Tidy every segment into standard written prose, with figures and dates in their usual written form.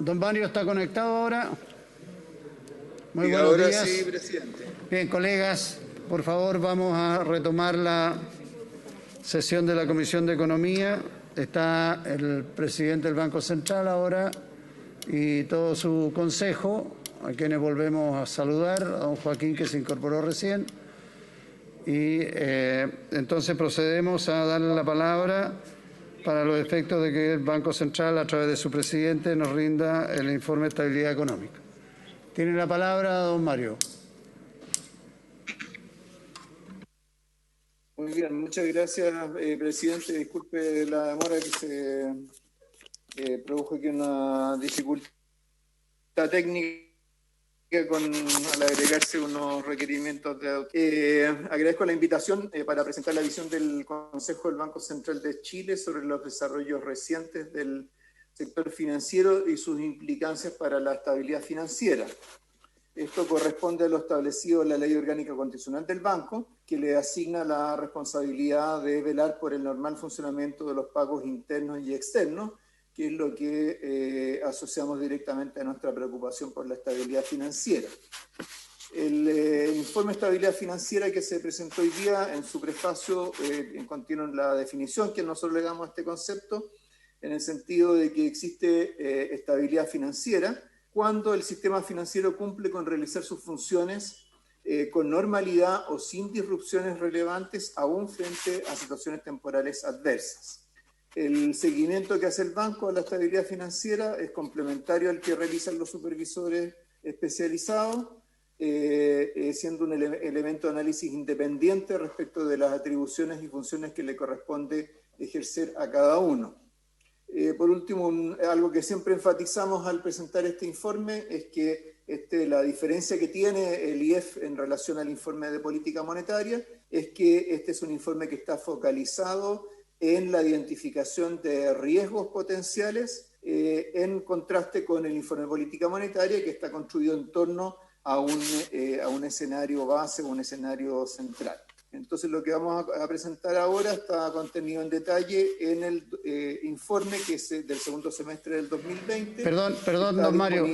Don Mario está conectado ahora. Muy Y buenos ahora días. sí, presidente. Bien, colegas, por favor, vamos a retomar la sesión de la Comisión de Economía. Está el presidente del Banco Central ahora y todo su consejo, a quienes volvemos a saludar, a don Joaquín, que se incorporó recién. Y entonces procedemos a darle la palabra para los efectos de que el Banco Central, a través de su presidente, nos rinda el informe de estabilidad económica. Tiene la palabra don Mario. Muy bien, muchas gracias, presidente. Disculpe la demora que se produjo aquí una dificultad técnica al agregarse unos requerimientos de agradezco la invitación para presentar la visión del Consejo del Banco Central de Chile sobre los desarrollos recientes del sector financiero y sus implicancias para la estabilidad financiera. Esto corresponde a lo establecido en la Ley Orgánica Constitucional del Banco, que le asigna la responsabilidad de velar por el normal funcionamiento de los pagos internos y externos, que es lo que asociamos directamente a nuestra preocupación por la estabilidad financiera. El informe de estabilidad financiera que se presentó hoy día, en su prefacio, contiene la definición que nosotros le damos a este concepto, en el sentido de que existe estabilidad financiera cuando el sistema financiero cumple con realizar sus funciones con normalidad o sin disrupciones relevantes, aún frente a situaciones temporales adversas. El seguimiento que hace el banco a la estabilidad financiera es complementario al que realizan los supervisores especializados, siendo un elemento de análisis independiente respecto de las atribuciones y funciones que le corresponde ejercer a cada uno. Por último, algo que siempre enfatizamos al presentar este informe es que la diferencia que tiene el IEF en relación al informe de política monetaria es que este es un informe que está focalizado en la identificación de riesgos potenciales, en contraste con el informe de política monetaria, que está construido en torno a un escenario base, un escenario central. Entonces, lo que vamos a presentar ahora está contenido en detalle en el informe que es del segundo semestre del 2020. Perdón, don Mario.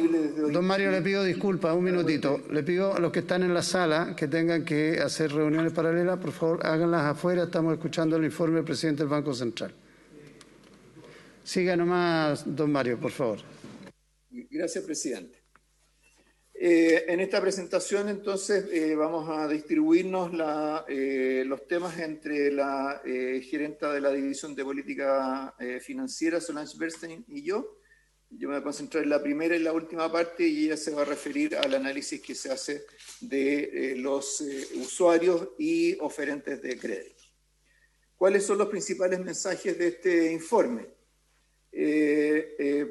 Don Mario, le pido disculpas, un minutito. Le pido a los que están en la sala que tengan que hacer reuniones paralelas, por favor, háganlas afuera. Estamos escuchando el informe del presidente del Banco Central. Siga nomás, don Mario, por favor. Gracias, presidente. En esta presentación, entonces, vamos a distribuirnos los temas entre la gerenta de la División de Política Financiera, Solange Bernstein, y yo. Yo me voy a concentrar en la primera y la última parte y ella se va a referir al análisis que se hace de los usuarios y oferentes de crédito. ¿Cuáles son los principales mensajes de este informe?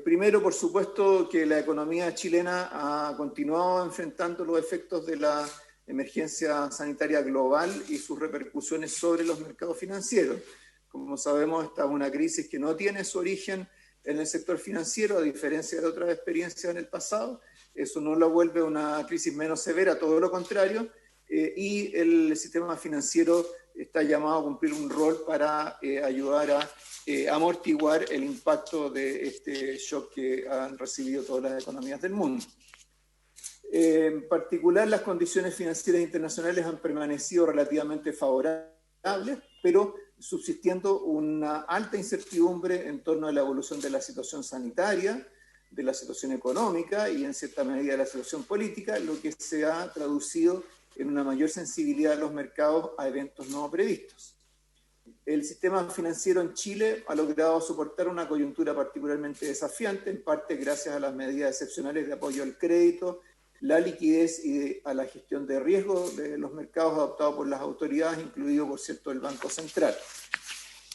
Primero, por supuesto, que la economía chilena ha continuado enfrentando los efectos de la emergencia sanitaria global y sus repercusiones sobre los mercados financieros. Como sabemos, esta es una crisis que no tiene su origen en el sector financiero, a diferencia de otras experiencias en el pasado. Eso no la vuelve una crisis menos severa, todo lo contrario, y el sistema financiero está llamado a cumplir un rol para ayudar a amortiguar el impacto de este shock que han recibido todas las economías del mundo. En particular, las condiciones financieras internacionales han permanecido relativamente favorables, pero subsistiendo una alta incertidumbre en torno a la evolución de la situación sanitaria, de la situación económica y en cierta medida de la situación política, lo que se ha traducido en una mayor sensibilidad de los mercados a eventos no previstos. El sistema financiero en Chile ha logrado soportar una coyuntura particularmente desafiante, en parte gracias a las medidas excepcionales de apoyo al crédito, la liquidez y a la gestión de riesgo de los mercados adoptados por las autoridades, incluido, por cierto, el Banco Central.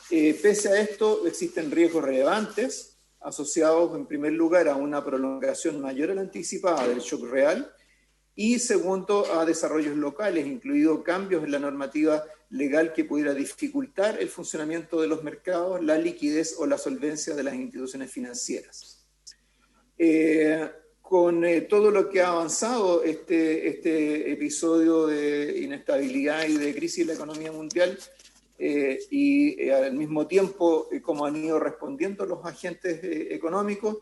Pese a esto, existen riesgos relevantes asociados, en primer lugar, a una prolongación mayor a la anticipada del shock real, y segundo, a desarrollos locales, incluidos cambios en la normativa legal que pudiera dificultar el funcionamiento de los mercados, la liquidez o la solvencia de las instituciones financieras. Con todo lo que ha avanzado este episodio de inestabilidad y de crisis en la economía mundial, y al mismo tiempo cómo han ido respondiendo los agentes económicos,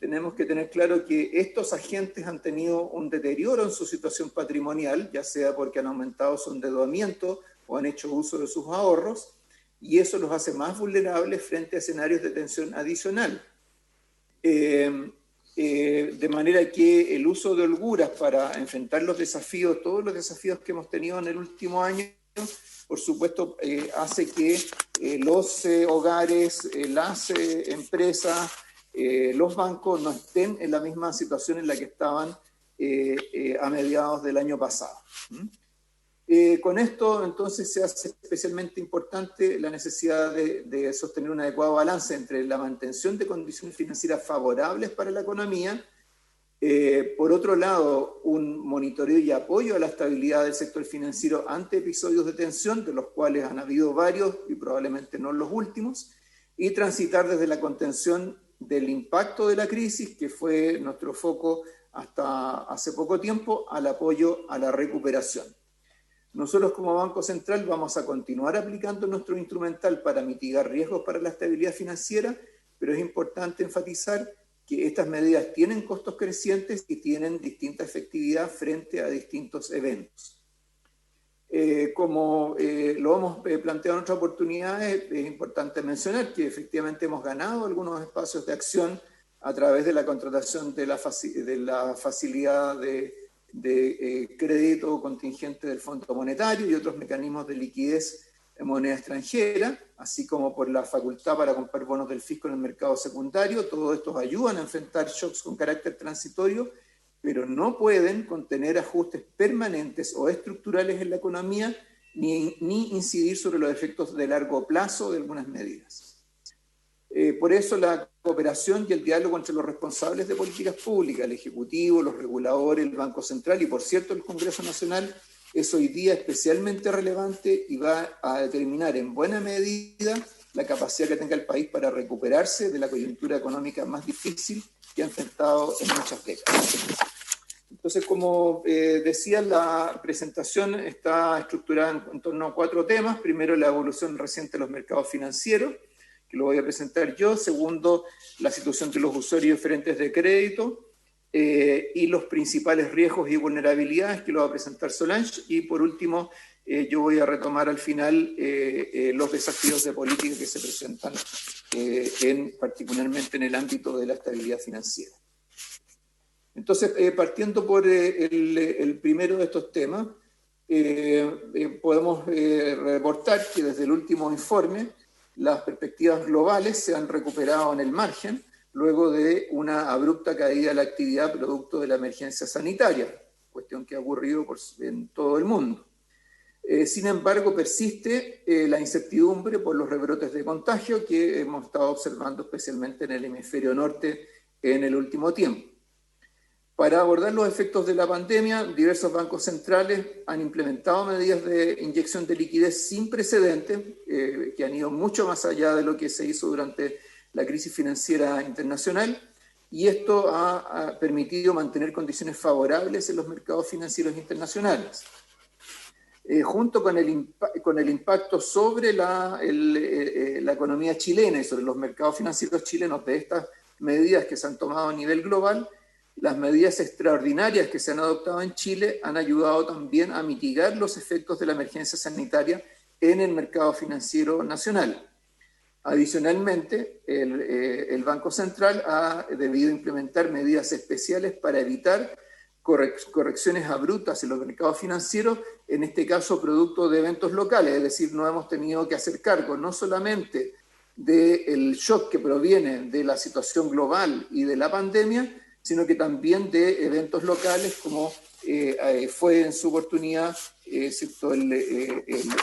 tenemos que tener claro que estos agentes han tenido un deterioro en su situación patrimonial, ya sea porque han aumentado su endeudamiento o han hecho uso de sus ahorros, y eso los hace más vulnerables frente a escenarios de tensión adicional. De manera que el uso de holguras para enfrentar los desafíos, todos los desafíos que hemos tenido en el último año, por supuesto, hace que los hogares, las empresas, los bancos no estén en la misma situación en la que estaban a mediados del año pasado. Con esto, entonces, se hace especialmente importante la necesidad de sostener un adecuado balance entre la mantención de condiciones financieras favorables para la economía, por otro lado, un monitoreo y apoyo a la estabilidad del sector financiero ante episodios de tensión, de los cuales han habido varios y probablemente no los últimos, y transitar desde la contención del impacto de la crisis, que fue nuestro foco hasta hace poco tiempo, al apoyo a la recuperación. Nosotros como Banco Central vamos a continuar aplicando nuestro instrumental para mitigar riesgos para la estabilidad financiera, pero es importante enfatizar que estas medidas tienen costos crecientes y tienen distinta efectividad frente a distintos eventos. Como lo hemos planteado en otras oportunidades, es importante mencionar que efectivamente hemos ganado algunos espacios de acción a través de la contratación de la facilidad de crédito contingente del Fondo Monetario y otros mecanismos de liquidez en moneda extranjera, así como por la facultad para comprar bonos del fisco en el mercado secundario. Todos estos ayudan a enfrentar shocks con carácter transitorio, pero no pueden contener ajustes permanentes o estructurales en la economía ni incidir sobre los efectos de largo plazo de algunas medidas. Por eso la cooperación y el diálogo entre los responsables de políticas públicas, el Ejecutivo, los reguladores, el Banco Central y, por cierto, el Congreso Nacional, es hoy día especialmente relevante y va a determinar en buena medida la capacidad que tenga el país para recuperarse de la coyuntura económica más difícil que ha enfrentado en muchas décadas. Entonces, como decía, la presentación está estructurada en torno a 4 temas. Primero, la evolución reciente de los mercados financieros, que lo voy a presentar yo. Segundo, la situación de los usuarios diferentes de crédito y los principales riesgos y vulnerabilidades, que lo va a presentar Solange. Y por último, yo voy a retomar al final los desafíos de política que se presentan particularmente en el ámbito de la estabilidad financiera. Entonces, partiendo por el primero de estos temas, podemos reportar que desde el último informe las perspectivas globales se han recuperado en el margen luego de una abrupta caída de la actividad producto de la emergencia sanitaria, cuestión que ha ocurrido en todo el mundo. Sin embargo, persiste la incertidumbre por los rebrotes de contagio que hemos estado observando especialmente en el hemisferio norte en el último tiempo. Para abordar los efectos de la pandemia, diversos bancos centrales han implementado medidas de inyección de liquidez sin precedentes, que han ido mucho más allá de lo que se hizo durante la crisis financiera internacional, y esto ha permitido mantener condiciones favorables en los mercados financieros internacionales. Junto con el impacto sobre la economía chilena y sobre los mercados financieros chilenos de estas medidas que se han tomado a nivel global, las medidas extraordinarias que se han adoptado en Chile han ayudado también a mitigar los efectos de la emergencia sanitaria en el mercado financiero nacional. Adicionalmente, el Banco Central ha debido implementar medidas especiales para evitar correcciones abruptas en los mercados financieros, en este caso producto de eventos locales, es decir, no hemos tenido que hacer cargo no solamente del shock que proviene de la situación global y de la pandemia, sino que también de eventos locales como fue en su oportunidad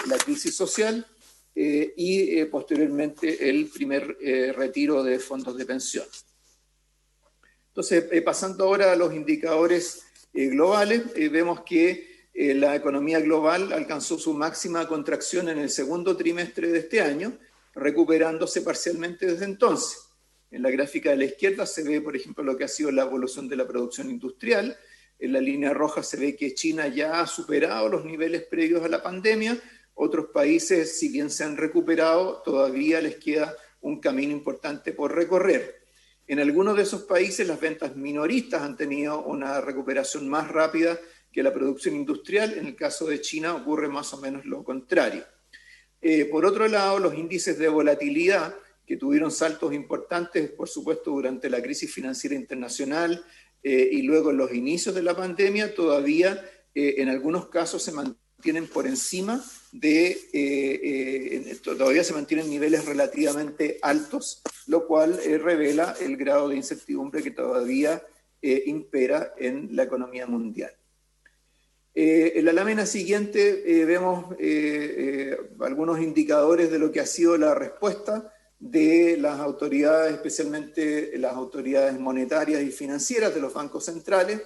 la crisis social y posteriormente el primer retiro de fondos de pensión. Entonces, pasando ahora a los indicadores globales, vemos que la economía global alcanzó su máxima contracción en el segundo trimestre de este año, recuperándose parcialmente desde entonces. En la gráfica de la izquierda se ve, por ejemplo, lo que ha sido la evolución de la producción industrial. En la línea roja se ve que China ya ha superado los niveles previos a la pandemia. Otros países, si bien se han recuperado, todavía les queda un camino importante por recorrer. En algunos de esos países las ventas minoristas han tenido una recuperación más rápida que la producción industrial. En el caso de China ocurre más o menos lo contrario. Por otro lado, los índices de volatilidad, que tuvieron saltos importantes, por supuesto, durante la crisis financiera internacional y luego en los inicios de la pandemia, todavía en algunos casos se mantienen por encima todavía se mantienen niveles relativamente altos, lo cual revela el grado de incertidumbre que todavía impera en la economía mundial. En la lámina siguiente vemos algunos indicadores de lo que ha sido la respuesta de las autoridades, especialmente las autoridades monetarias y financieras de los bancos centrales,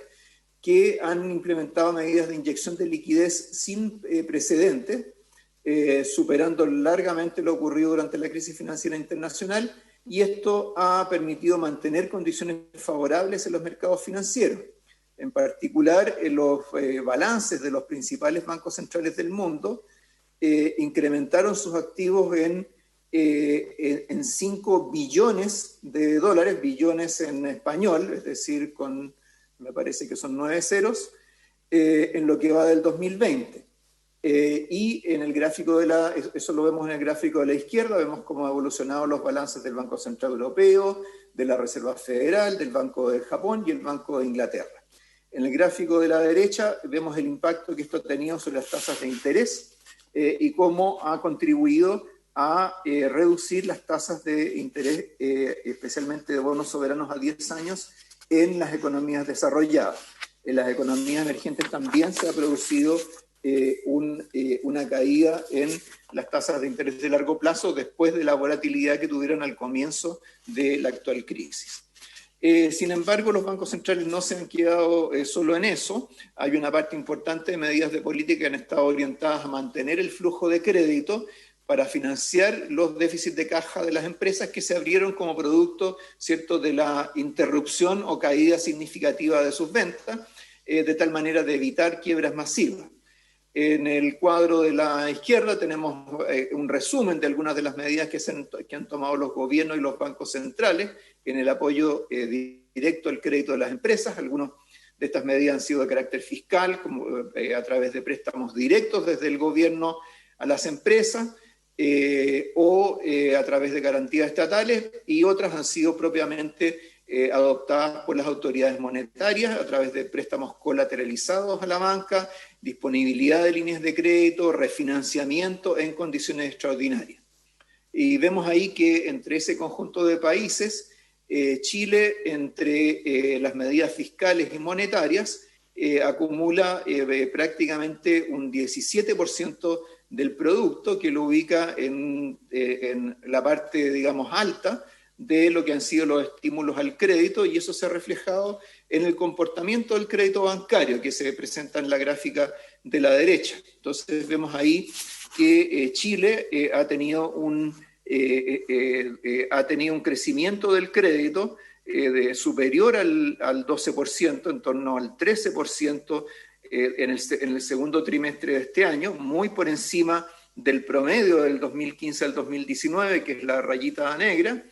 que han implementado medidas de inyección de liquidez sin precedentes, superando largamente lo ocurrido durante la crisis financiera internacional, y esto ha permitido mantener condiciones favorables en los mercados financieros. En particular, los balances de los principales bancos centrales del mundo incrementaron sus activos en 5 billones de dólares, billones en español, es decir, me parece que son 9 ceros, en lo que va del 2020. Y en el gráfico eso lo vemos en el gráfico de la izquierda, vemos cómo han evolucionado los balances del Banco Central Europeo, de la Reserva Federal, del Banco de Japón y el Banco de Inglaterra. En el gráfico de la derecha vemos el impacto que esto ha tenido sobre las tasas de interés y cómo ha contribuido a reducir las tasas de interés, especialmente de bonos soberanos a 10 años, en las economías desarrolladas. En las economías emergentes también se ha producido una caída en las tasas de interés de largo plazo después de la volatilidad que tuvieron al comienzo de la actual crisis. Sin embargo, los bancos centrales no se han quedado solo en eso. Hay una parte importante de medidas de política que han estado orientadas a mantener el flujo de crédito para financiar los déficits de caja de las empresas que se abrieron como producto, ¿cierto?, de la interrupción o caída significativa de sus ventas, de tal manera de evitar quiebras masivas. En el cuadro de la izquierda tenemos un resumen de algunas de las medidas que han tomado los gobiernos y los bancos centrales en el apoyo directo al crédito de las empresas. Algunas de estas medidas han sido de carácter fiscal, como a través de préstamos directos desde el gobierno a las empresas, o a través de garantías estatales, y otras han sido propiamente adoptadas por las autoridades monetarias a través de préstamos colateralizados a la banca, disponibilidad de líneas de crédito, refinanciamiento en condiciones extraordinarias. Y vemos ahí que entre ese conjunto de países, Chile, entre las medidas fiscales y monetarias, acumula prácticamente un 17% del producto, que lo ubica en la parte, digamos, alta de lo que han sido los estímulos al crédito, y eso se ha reflejado en el comportamiento del crédito bancario, que se presenta en la gráfica de la derecha. Entonces vemos ahí que Chile ha tenido un crecimiento del crédito superior al 12%, en torno al 13% en el segundo trimestre de este año, muy por encima del promedio del 2015 al 2019, que es la rayita negra,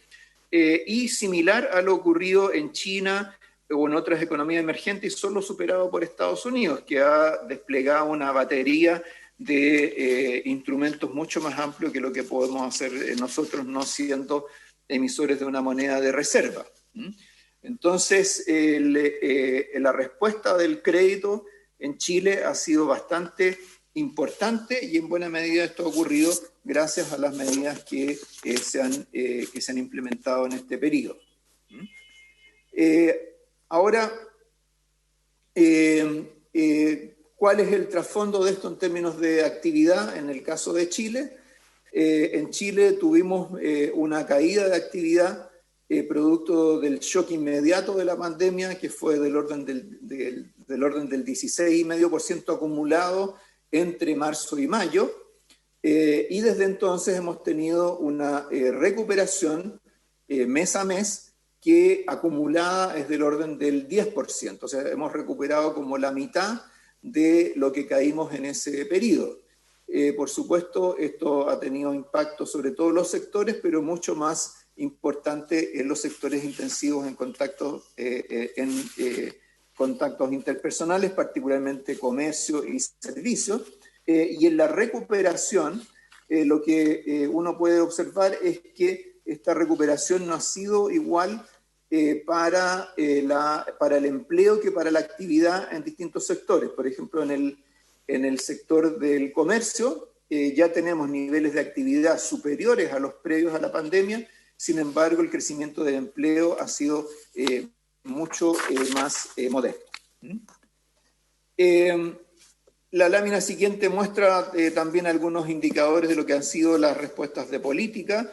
y similar a lo ocurrido en China o en otras economías emergentes, y solo superado por Estados Unidos, que ha desplegado una batería de instrumentos mucho más amplio que lo que podemos hacer nosotros, no siendo emisores de una moneda de reserva. Entonces, la respuesta del crédito en Chile ha sido bastante importante, y en buena medida esto ha ocurrido gracias a las medidas que se han implementado en este periodo. Ahora, ¿cuál es el trasfondo de esto en términos de actividad en el caso de Chile? En Chile tuvimos una caída de actividad producto del shock inmediato de la pandemia, que fue del orden del 16,5% acumulado entre marzo y mayo, y desde entonces hemos tenido una recuperación mes a mes que acumulada es del orden del 10%, o sea, hemos recuperado como la mitad de lo que caímos en ese periodo. Por supuesto, esto ha tenido impacto sobre todos los sectores, pero mucho más importante en los sectores intensivos en contactos interpersonales, particularmente comercio y servicios. Y en la recuperación, lo que uno puede observar es que esta recuperación no ha sido igual para el empleo que para la actividad en distintos sectores. Por ejemplo, en el sector del comercio ya tenemos niveles de actividad superiores a los previos a la pandemia. Sin embargo, el crecimiento del empleo ha sido mucho más modesto. La lámina siguiente muestra también algunos indicadores de lo que han sido las respuestas de política,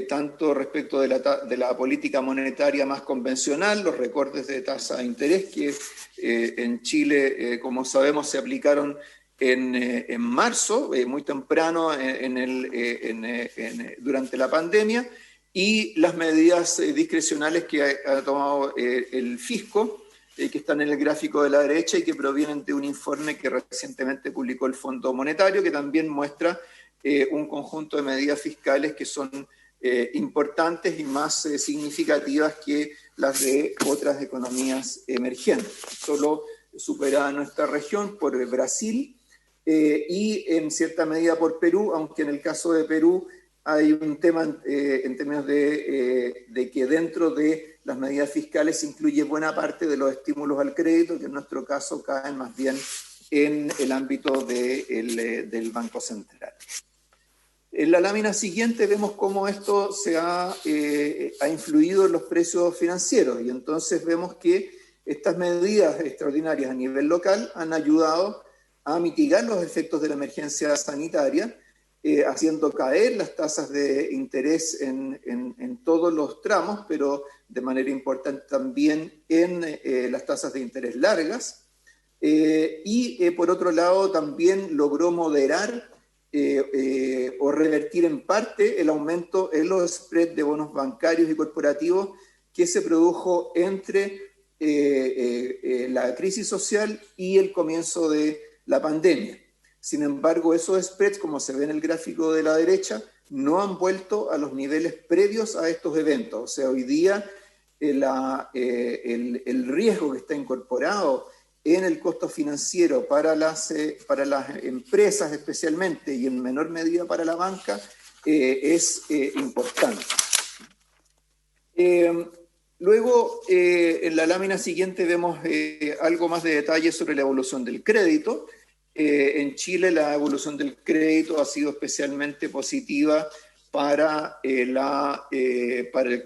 tanto respecto de la política monetaria más convencional, los recortes de tasa de interés que en Chile, como sabemos, se aplicaron en marzo, muy temprano durante la pandemia, y las medidas discrecionales que ha tomado el fisco, que están en el gráfico de la derecha y que provienen de un informe que recientemente publicó el Fondo Monetario, que también muestra un conjunto de medidas fiscales que son importantes y más significativas que las de otras economías emergentes. Solo superada nuestra región por Brasil y en cierta medida por Perú, aunque en el caso de Perú hay un tema en términos de que dentro de las medidas fiscales se incluye buena parte de los estímulos al crédito, que en nuestro caso caen más bien en el ámbito del Banco Central. En la lámina siguiente vemos cómo esto ha influido en los precios financieros, y entonces vemos que estas medidas extraordinarias a nivel local han ayudado a mitigar los efectos de la emergencia sanitaria, haciendo caer las tasas de interés en todos los tramos, pero de manera importante también en las tasas de interés largas. Y por otro lado también logró moderar o revertir en parte el aumento en los spreads de bonos bancarios y corporativos que se produjo entre la crisis social y el comienzo de la pandemia. Sin embargo, esos spreads, como se ve en el gráfico de la derecha, no han vuelto a los niveles previos a estos eventos. O sea, hoy día el riesgo que está incorporado en el costo financiero para las empresas especialmente y en menor medida para la banca es importante. Luego, en la lámina siguiente vemos algo más de detalle sobre la evolución del crédito. En Chile la evolución del crédito ha sido especialmente positiva para el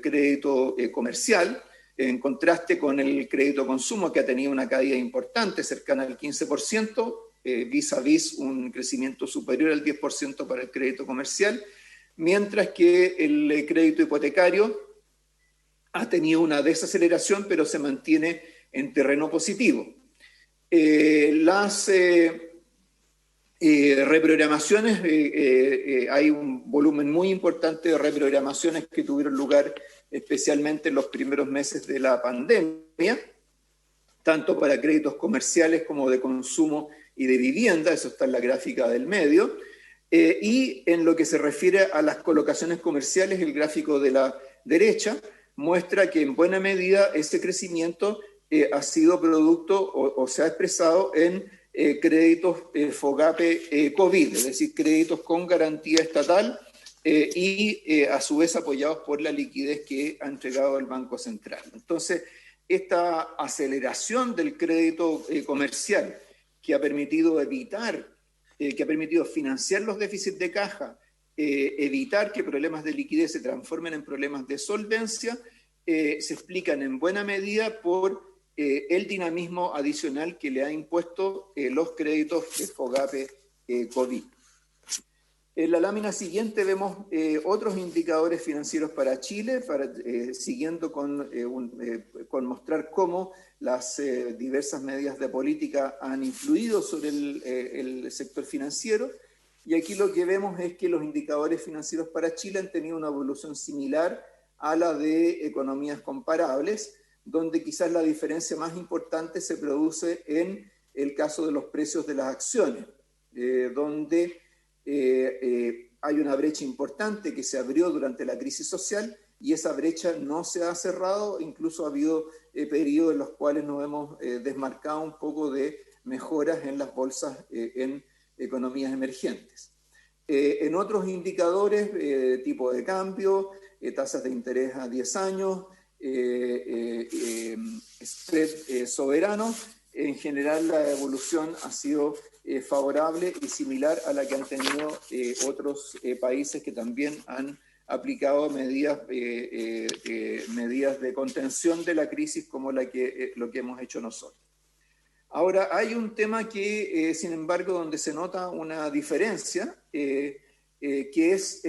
crédito comercial, en contraste con el crédito consumo, que ha tenido una caída importante, cercana al 15%, vis a vis un crecimiento superior al 10% para el crédito comercial, mientras que el crédito hipotecario ha tenido una desaceleración, pero se mantiene en terreno positivo. Las reprogramaciones, hay un volumen muy importante de reprogramaciones que tuvieron lugar especialmente en los primeros meses de la pandemia, tanto para créditos comerciales como de consumo y de vivienda, eso está en la gráfica del medio, y en lo que se refiere a las colocaciones comerciales, el gráfico de la derecha muestra que en buena medida ese crecimiento ha sido producto o se ha expresado en créditos FOGAPE COVID, es decir, créditos con garantía estatal y a su vez apoyados por la liquidez que ha entregado el Banco Central. Entonces, esta aceleración del crédito comercial que ha permitido financiar los déficits de caja, evitar que problemas de liquidez se transformen en problemas de solvencia, se explican en buena medida por el dinamismo adicional que le ha impuesto los créditos de FOGAPE COVID. En la lámina siguiente vemos otros indicadores financieros para Chile, siguiendo con mostrar cómo las diversas medidas de política han influido sobre el sector financiero. Y aquí lo que vemos es que los indicadores financieros para Chile han tenido una evolución similar a la de economías comparables, donde quizás la diferencia más importante se produce en el caso de los precios de las acciones, donde hay una brecha importante que se abrió durante la crisis social y esa brecha no se ha cerrado, incluso ha habido periodos en los cuales nos hemos desmarcado un poco de mejoras en las bolsas en economías emergentes. En otros indicadores, tipo de cambio, tasas de interés a 10 años, spread soberano, en general la evolución ha sido favorable y similar a la que han tenido otros países que también han aplicado medidas de contención de la crisis como lo que hemos hecho nosotros. Ahora, hay un tema que, sin embargo, donde se nota una diferencia, que es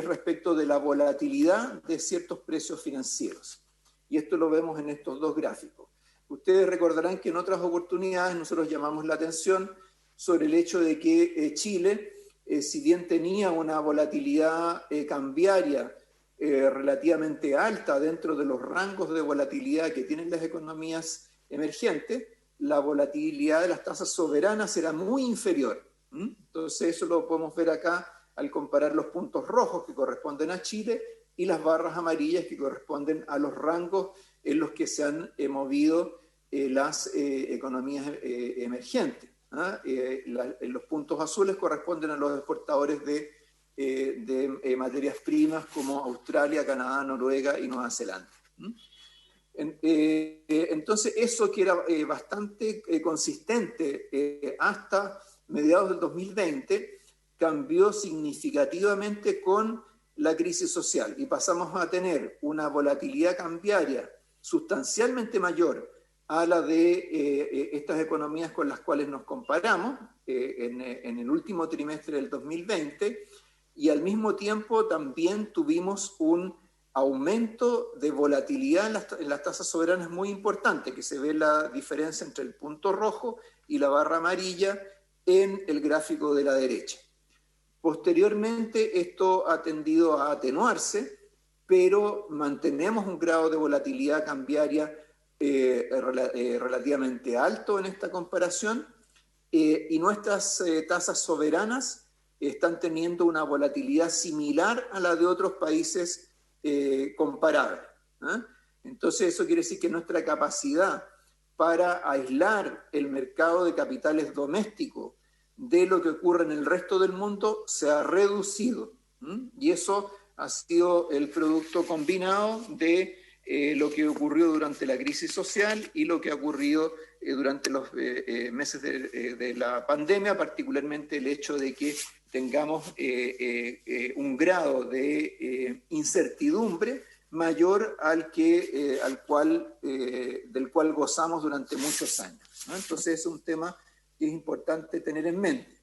respecto de la volatilidad de ciertos precios financieros. Y esto lo vemos en estos dos gráficos. Ustedes recordarán que en otras oportunidades nosotros llamamos la atención sobre el hecho de que Chile, si bien tenía una volatilidad cambiaria relativamente alta dentro de los rangos de volatilidad que tienen las economías emergentes, la volatilidad de las tasas soberanas era muy inferior. Entonces eso lo podemos ver acá al comparar los puntos rojos que corresponden a Chile y las barras amarillas que corresponden a los rangos en los que se han movido las economías emergentes. Los puntos azules corresponden a los exportadores de materias primas como Australia, Canadá, Noruega y Nueva Zelanda. Entonces eso que era bastante consistente hasta mediados del 2020 cambió significativamente con la crisis social y pasamos a tener una volatilidad cambiaria sustancialmente mayor a la de estas economías con las cuales nos comparamos en el último trimestre del 2020, y al mismo tiempo también tuvimos un aumento de volatilidad en las tasas soberanas muy importante, que se ve la diferencia entre el punto rojo y la barra amarilla en el gráfico de la derecha. Posteriormente esto ha tendido a atenuarse, pero mantenemos un grado de volatilidad cambiaria relativamente alto en esta comparación, y nuestras tasas soberanas están teniendo una volatilidad similar a la de otros países comparables. Entonces eso quiere decir que nuestra capacidad para aislar el mercado de capitales doméstico de lo que ocurre en el resto del mundo se ha reducido. Y eso ha sido el producto combinado de lo que ocurrió durante la crisis social y lo que ha ocurrido durante los meses de la pandemia, particularmente el hecho de que tengamos un grado de incertidumbre mayor del cual gozamos durante muchos años, ¿no? Entonces es un tema que es importante tener en mente.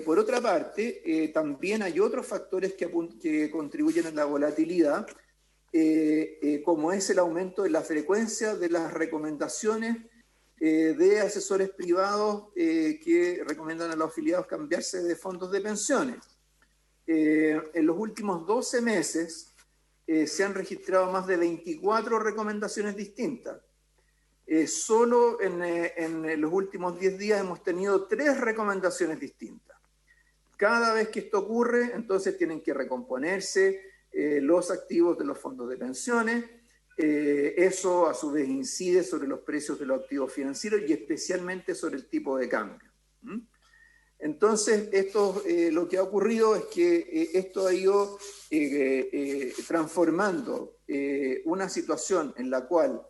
Por otra parte, también hay otros factores que contribuyen a la volatilidad, como es el aumento de la frecuencia de las recomendaciones de asesores privados que recomiendan a los afiliados cambiarse de fondos de pensiones. En los últimos 12 meses se han registrado más de 24 recomendaciones distintas. Solo en los últimos 10 días hemos tenido 3 recomendaciones distintas. Cada vez que esto ocurre, entonces tienen que recomponerse los activos de los fondos de pensiones. Eso a su vez incide sobre los precios de los activos financieros y especialmente sobre el tipo de cambio. Entonces, lo que ha ocurrido es que esto ha ido transformando una situación en la cual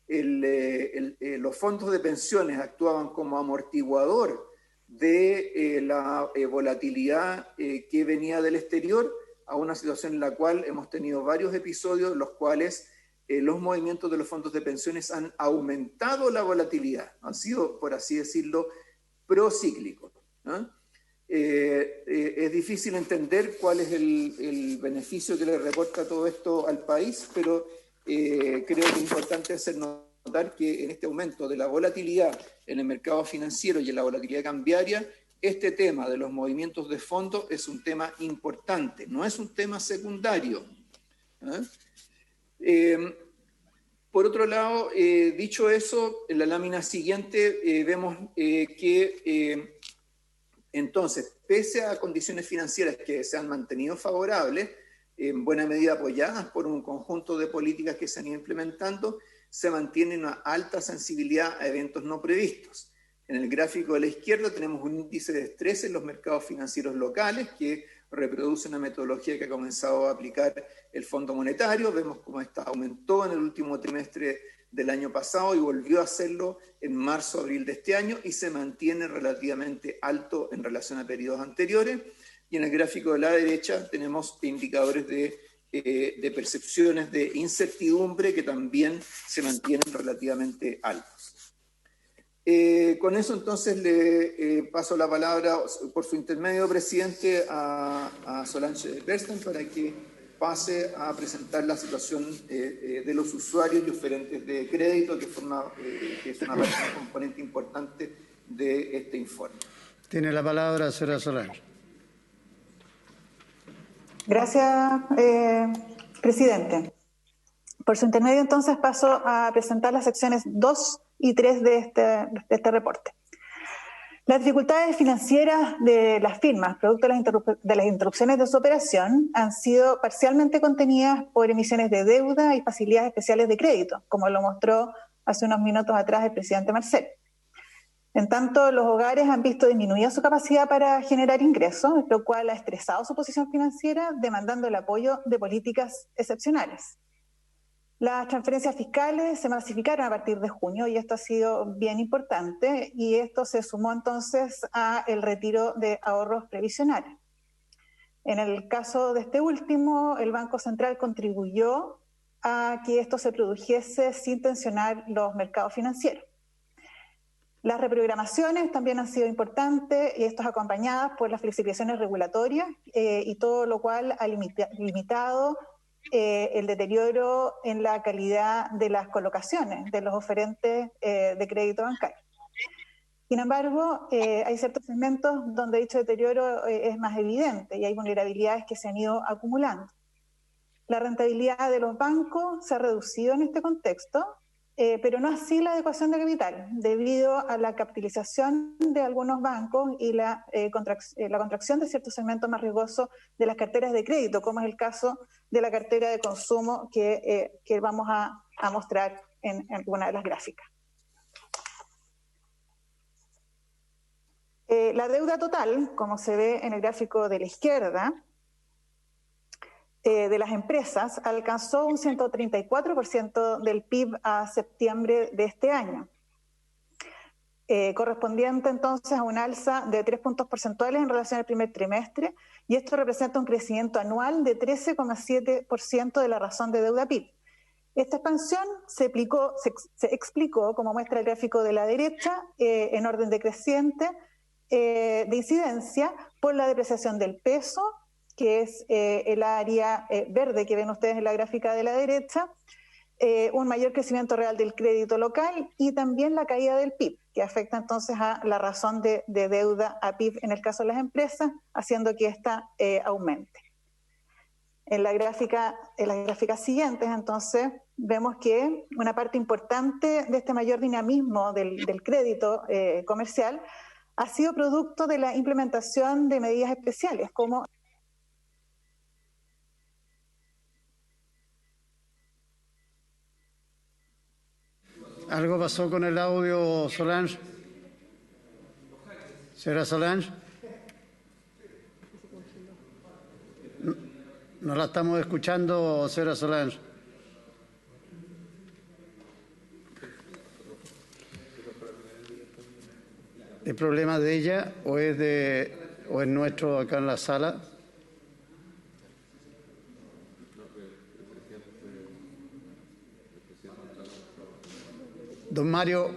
los fondos de pensiones actuaban como amortiguador de la volatilidad que venía del exterior, a una situación en la cual hemos tenido varios episodios en los cuales los movimientos de los fondos de pensiones han aumentado la volatilidad, han sido, por así decirlo, procíclicos, ¿no? Es difícil entender cuál es el beneficio que le reporta todo esto al país, pero creo que es importante hacer notar que en este aumento de la volatilidad en el mercado financiero y en la volatilidad cambiaria, este tema de los movimientos de fondos es un tema importante, no es un tema secundario. Por otro lado, dicho eso, en la lámina siguiente vemos que entonces, pese a condiciones financieras que se han mantenido favorables, en buena medida apoyadas por un conjunto de políticas que se han ido implementando, se mantiene una alta sensibilidad a eventos no previstos. En el gráfico de la izquierda tenemos un índice de estrés en los mercados financieros locales que reproduce una metodología que ha comenzado a aplicar el Fondo Monetario. Vemos cómo esta aumentó en el último trimestre del año pasado y volvió a hacerlo en marzo, abril de este año y se mantiene relativamente alto en relación a periodos anteriores. Y en el gráfico de la derecha tenemos indicadores de percepciones de incertidumbre que también se mantienen relativamente altos. Con eso entonces le paso la palabra por su intermedio, presidente, a Solange Bersten para que pase a presentar la situación de los usuarios y oferentes de crédito, que es una componente importante de este informe. Tiene la palabra, señora Solange. Gracias, presidente. Por su intermedio, entonces, paso a presentar las secciones 2 y 3 de este reporte. Las dificultades financieras de las firmas, producto de las interrupciones de su operación, han sido parcialmente contenidas por emisiones de deuda y facilidades especiales de crédito, como lo mostró hace unos minutos atrás el presidente Marcel. En tanto, los hogares han visto disminuida su capacidad para generar ingresos, lo cual ha estresado su posición financiera, demandando el apoyo de políticas excepcionales. Las transferencias fiscales se masificaron a partir de junio y esto ha sido bien importante y esto se sumó entonces a el retiro de ahorros previsionales. En el caso de este último, el Banco Central contribuyó a que esto se produjese sin tensionar los mercados financieros. Las reprogramaciones también han sido importantes y estas acompañadas por las flexibilizaciones regulatorias y todo lo cual ha limitado el deterioro en la calidad de las colocaciones de los oferentes de crédito bancario. Sin embargo, hay ciertos segmentos donde dicho deterioro es más evidente y hay vulnerabilidades que se han ido acumulando. La rentabilidad de los bancos se ha reducido en este contexto, pero no así la adecuación de capital, debido a la capitalización de algunos bancos y la contracción de ciertos segmentos más riesgosos de las carteras de crédito, como es el caso de la cartera de consumo que vamos a mostrar en alguna de las gráficas. La deuda total, como se ve en el gráfico de la izquierda, de las empresas alcanzó un 134% del PIB a septiembre de este año, correspondiente entonces a un alza de 3 puntos porcentuales en relación al primer trimestre, y esto representa un crecimiento anual de 13,7% de la razón de deuda PIB. Esta expansión se explicó, como muestra el gráfico de la derecha, en orden decreciente de incidencia por la depreciación del peso, que es el área verde que ven ustedes en la gráfica de la derecha, un mayor crecimiento real del crédito local y también la caída del PIB, que afecta entonces a la razón de deuda a PIB en el caso de las empresas, haciendo que ésta aumente. En las gráficas siguientes, entonces, vemos que una parte importante de este mayor dinamismo del crédito comercial ha sido producto de la implementación de medidas especiales, como ¿Algo pasó con el audio, Solange? ¿Señora Solange? No la estamos escuchando, señora Solange. ¿El problema de ella o es nuestro acá en la sala? Don Mario,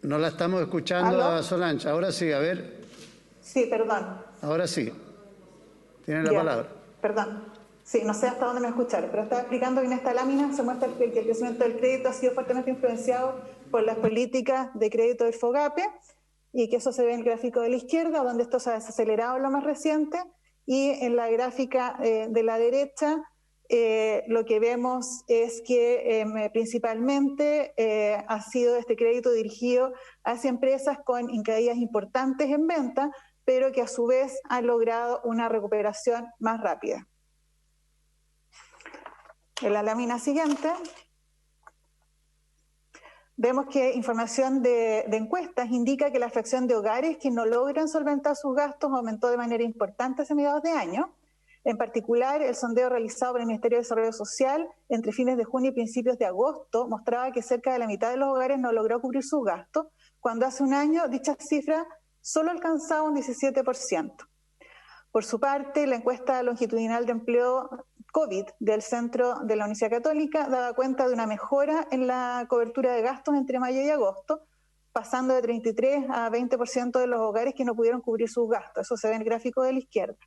no la estamos escuchando. ¿Aló? A Solange. Ahora sí, a ver. Sí, perdón. Ahora sí. Tiene la palabra. Perdón. Sí, no sé hasta dónde me escucharon, pero estaba explicando que en esta lámina se muestra que el crecimiento del crédito ha sido fuertemente influenciado por las políticas de crédito del FOGAPE y que eso se ve en el gráfico de la izquierda, donde esto se ha desacelerado en lo más reciente, y en la gráfica de la derecha lo que vemos es que principalmente ha sido este crédito dirigido hacia empresas con caídas importantes en venta, pero que a su vez han logrado una recuperación más rápida. En la lámina siguiente vemos que información de encuestas indica que la fracción de hogares que no logran solventar sus gastos aumentó de manera importante hacia mediados de año. En particular, el sondeo realizado por el Ministerio de Desarrollo Social entre fines de junio y principios de agosto mostraba que cerca de la mitad de los hogares no logró cubrir sus gastos, cuando hace un año dicha cifra solo alcanzaba un 17%. Por su parte, la encuesta longitudinal de empleo COVID del Centro de la Universidad Católica daba cuenta de una mejora en la cobertura de gastos entre mayo y agosto, pasando de 33 a 20% de los hogares que no pudieron cubrir sus gastos. Eso se ve en el gráfico de la izquierda.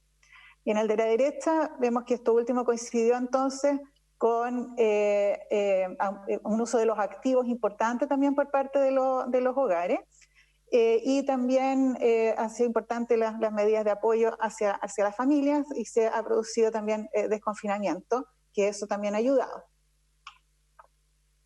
Y en el de la derecha vemos que esto último coincidió entonces con un uso de los activos importante también por parte de los hogares. Y también han sido importantes las medidas de apoyo hacia las familias y se ha producido también desconfinamiento, que eso también ha ayudado.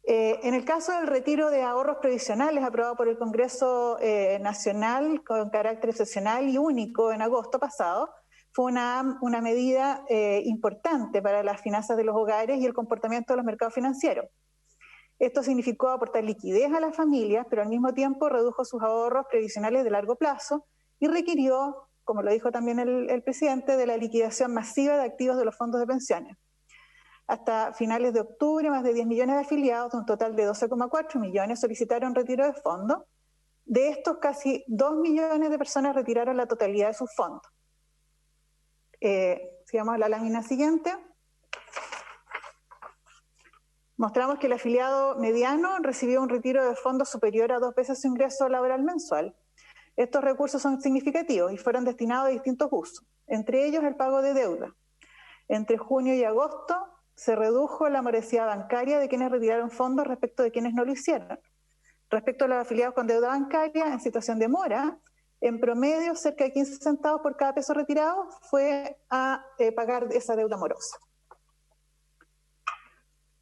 En el caso del retiro de ahorros previsionales aprobado por el Congreso Nacional con carácter excepcional y único en agosto pasado, fue una medida importante para las finanzas de los hogares y el comportamiento de los mercados financieros. Esto significó aportar liquidez a las familias, pero al mismo tiempo redujo sus ahorros previsionales de largo plazo y requirió, como lo dijo también el presidente, de la liquidación masiva de activos de los fondos de pensiones. Hasta finales de octubre, más de 10 millones de afiliados, de un total de 12,4 millones, solicitaron retiro de fondos. De estos, casi 2 millones de personas retiraron la totalidad de sus fondos. Sigamos a la lámina siguiente. Mostramos que el afiliado mediano recibió un retiro de fondos superior a 2 veces su ingreso laboral mensual. Estos recursos son significativos y fueron destinados a distintos usos, entre ellos el pago de deuda. Entre junio y agosto se redujo la morosidad bancaria de quienes retiraron fondos respecto de quienes no lo hicieron. Respecto a los afiliados con deuda bancaria en situación de mora, en promedio cerca de 15 centavos por cada peso retirado fue a pagar esa deuda morosa.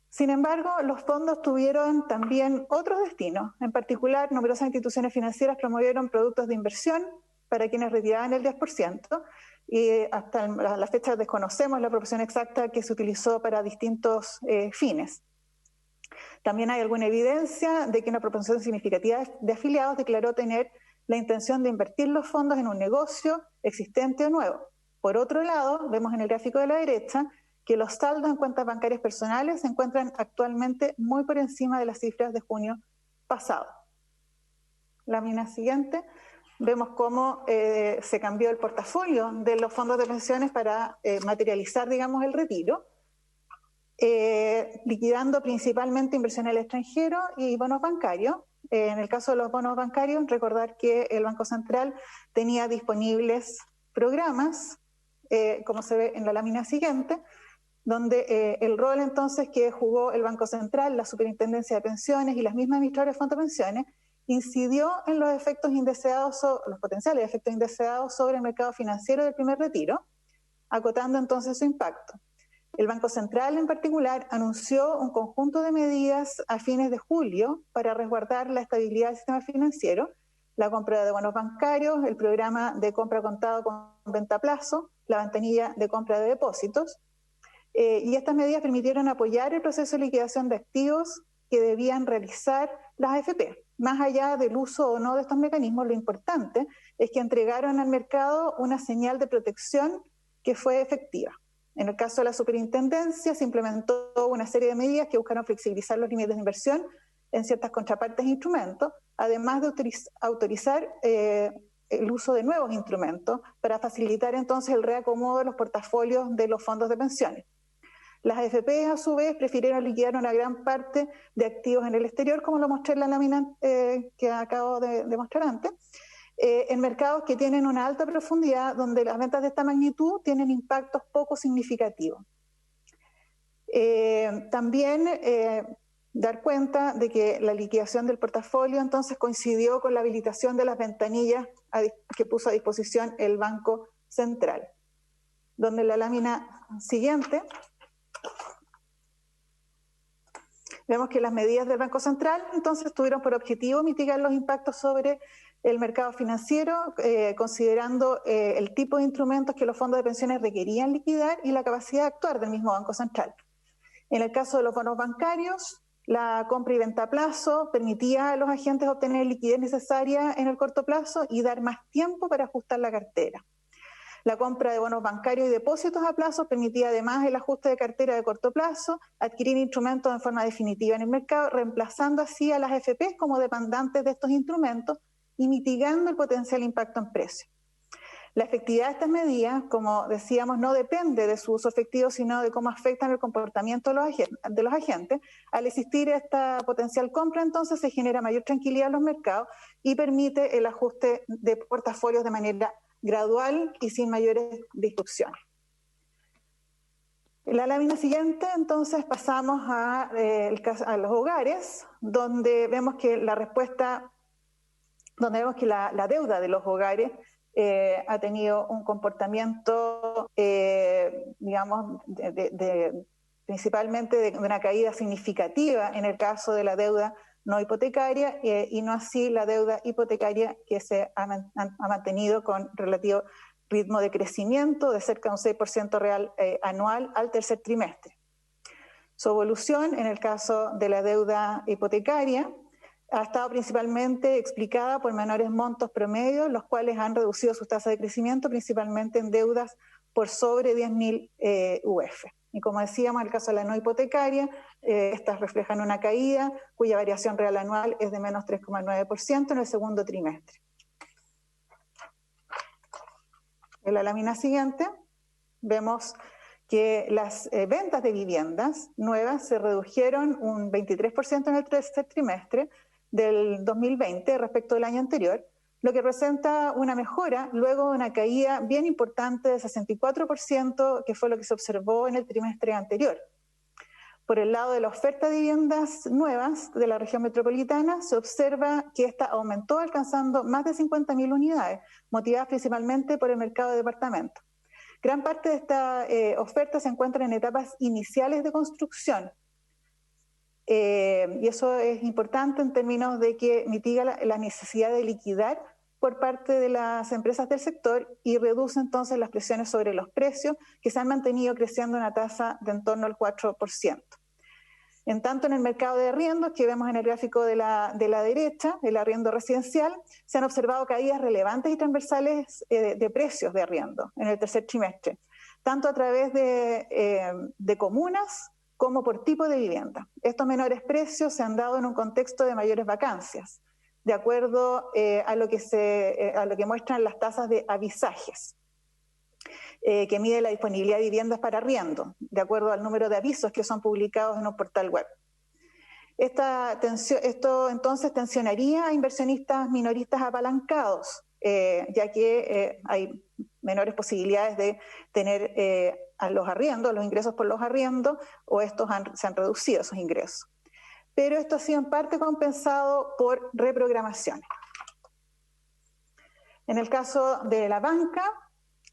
Sin embargo, los fondos tuvieron también otros destinos. En particular, numerosas instituciones financieras promovieron productos de inversión para quienes retiraban el 10%, y hasta la fecha desconocemos la proporción exacta que se utilizó para distintos fines. También hay alguna evidencia de que una proporción significativa de afiliados declaró tener la intención de invertir los fondos en un negocio existente o nuevo. Por otro lado, vemos en el gráfico de la derecha que los saldos en cuentas bancarias personales se encuentran actualmente muy por encima de las cifras de junio pasado. Lámina siguiente, vemos cómo se cambió el portafolio de los fondos de pensiones para materializar, digamos, el retiro, liquidando principalmente inversión al extranjero y bonos bancarios. En el caso de los bonos bancarios, recordar que el Banco Central tenía disponibles programas, como se ve en la lámina siguiente, donde el rol entonces que jugó el Banco Central, la Superintendencia de Pensiones y las mismas administradoras de fondos de pensiones, incidió en los efectos indeseados, los potenciales efectos indeseados sobre el mercado financiero del primer retiro, acotando entonces su impacto. El Banco Central en particular anunció un conjunto de medidas a fines de julio para resguardar la estabilidad del sistema financiero, la compra de bonos bancarios, el programa de compra contado con venta a plazo, la ventanilla de compra de depósitos, y estas medidas permitieron apoyar el proceso de liquidación de activos que debían realizar las AFP. Más allá del uso o no de estos mecanismos, lo importante es que entregaron al mercado una señal de protección que fue efectiva. En el caso de la superintendencia, se implementó una serie de medidas que buscaron flexibilizar los límites de inversión en ciertas contrapartes e instrumentos, además de autorizar el uso de nuevos instrumentos para facilitar entonces el reacomodo de los portafolios de los fondos de pensiones. Las AFP, a su vez, prefirieron liquidar una gran parte de activos en el exterior, como lo mostré en la lámina que acabo de mostrar antes, en mercados que tienen una alta profundidad, donde las ventas de esta magnitud tienen impactos poco significativos. También dar cuenta de que la liquidación del portafolio entonces coincidió con la habilitación de las ventanillas que puso a disposición el Banco Central, donde en la lámina siguiente vemos que las medidas del Banco Central entonces tuvieron por objetivo mitigar los impactos sobre el mercado financiero, considerando el tipo de instrumentos que los fondos de pensiones requerían liquidar y la capacidad de actuar del mismo Banco Central. En el caso de los bonos bancarios, la compra y venta a plazo permitía a los agentes obtener liquidez necesaria en el corto plazo y dar más tiempo para ajustar la cartera. La compra de bonos bancarios y depósitos a plazo permitía además el ajuste de cartera de corto plazo, adquirir instrumentos en forma definitiva en el mercado, reemplazando así a las AFPs como demandantes de estos instrumentos y mitigando el potencial impacto en precios. La efectividad de estas medidas, como decíamos, no depende de su uso efectivo, sino de cómo afectan el comportamiento de los agentes. Al existir esta potencial compra, entonces se genera mayor tranquilidad en los mercados y permite el ajuste de portafolios de manera gradual y sin mayores disrupciones. En la lámina siguiente, entonces, pasamos a los hogares, donde vemos que la respuesta, donde vemos que la deuda de los hogares ha tenido un comportamiento, digamos, principalmente de una caída significativa en el caso de la deuda no hipotecaria y no así la deuda hipotecaria, que se ha mantenido con relativo ritmo de crecimiento de cerca de un 6% real anual al tercer trimestre. Su evolución en el caso de la deuda hipotecaria ha estado principalmente explicada por menores montos promedios, los cuales han reducido sus tasas de crecimiento, principalmente en deudas por sobre 10.000 UF. Y como decíamos, en el caso de la no hipotecaria, estas reflejan una caída cuya variación real anual es de menos 3,9% en el segundo trimestre. En la lámina siguiente vemos que las ventas de viviendas nuevas se redujeron un 23% en el tercer trimestre del 2020 respecto del año anterior, lo que representa una mejora luego de una caída bien importante de 64%, que fue lo que se observó en el trimestre anterior. Por el lado de la oferta de viviendas nuevas de la región metropolitana, se observa que esta aumentó alcanzando más de 50.000 unidades, motivadas principalmente por el mercado de departamentos. Gran parte de esta oferta se encuentra en etapas iniciales de construcción, y eso es importante en términos de que mitiga la necesidad de liquidar por parte de las empresas del sector y reduce entonces las presiones sobre los precios, que se han mantenido creciendo a una tasa de en torno al 4%. En tanto, en el mercado de arriendos, que vemos en el gráfico de la derecha, el arriendo residencial, se han observado caídas relevantes y transversales de precios de arriendo en el tercer trimestre, tanto a través de comunas como por tipo de vivienda. Estos menores precios se han dado en un contexto de mayores vacancias, de acuerdo a lo que muestran las tasas de avisajes, que mide la disponibilidad de viviendas para arriendo, de acuerdo al número de avisos que son publicados en un portal web. Esto entonces tensionaría a inversionistas minoristas apalancados, ya que hay menores posibilidades de tener a los arriendos, los ingresos por los arriendos, o se han reducido esos ingresos. Pero esto ha sido en parte compensado por reprogramaciones. En el caso de la banca,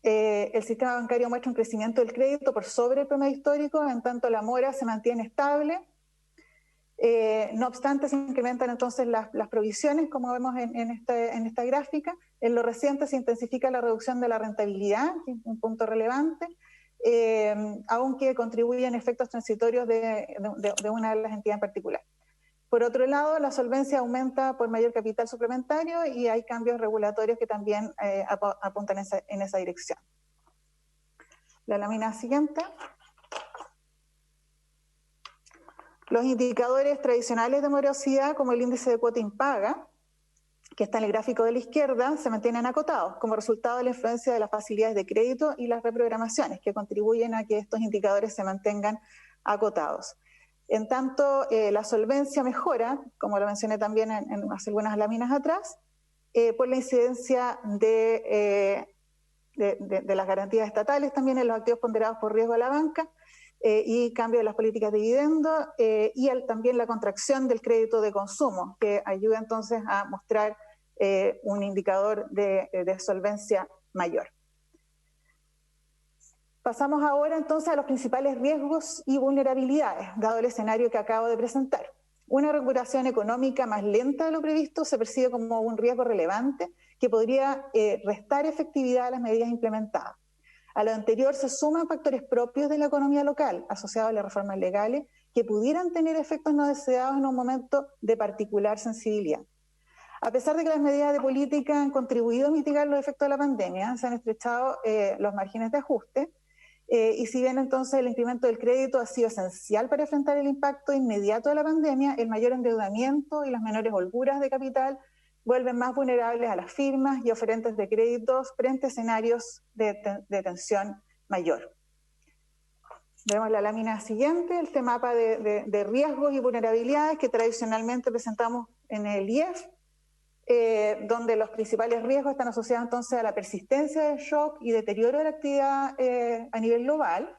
el sistema bancario muestra un crecimiento del crédito por sobre el promedio histórico, en tanto la mora se mantiene estable. No obstante, se incrementan entonces las provisiones, como vemos en esta gráfica. En lo reciente se intensifica la reducción de la rentabilidad, que es un punto relevante, aunque contribuyen efectos transitorios de una de las entidades en particular. Por otro lado, la solvencia aumenta por mayor capital suplementario y hay cambios regulatorios que también apuntan en esa dirección. La lámina siguiente. Los indicadores tradicionales de morosidad, como el índice de cuota impaga, que está en el gráfico de la izquierda, se mantienen acotados como resultado de la influencia de las facilidades de crédito y las reprogramaciones, que contribuyen a que estos indicadores se mantengan acotados. En tanto, la solvencia mejora, como lo mencioné también hace algunas láminas atrás, por la incidencia de las garantías estatales también en los activos ponderados por riesgo de la banca, y cambio de las políticas de dividendo, y también la contracción del crédito de consumo, que ayuda entonces a mostrar un indicador de solvencia mayor. Pasamos ahora entonces a los principales riesgos y vulnerabilidades, dado el escenario que acabo de presentar. Una recuperación económica más lenta de lo previsto se percibe como un riesgo relevante que podría restar efectividad a las medidas implementadas. A lo anterior se suman factores propios de la economía local, asociados a las reformas legales, que pudieran tener efectos no deseados en un momento de particular sensibilidad. A pesar de que las medidas de política han contribuido a mitigar los efectos de la pandemia, se han estrechado los márgenes de ajuste, y si bien entonces el incremento del crédito ha sido esencial para enfrentar el impacto inmediato de la pandemia, el mayor endeudamiento y las menores holguras de capital vuelven más vulnerables a las firmas y oferentes de créditos frente a escenarios de tensión mayor. Vemos la lámina siguiente, este mapa de riesgos y vulnerabilidades que tradicionalmente presentamos en el IEF, donde los principales riesgos están asociados entonces a la persistencia del shock y deterioro de la actividad a nivel global.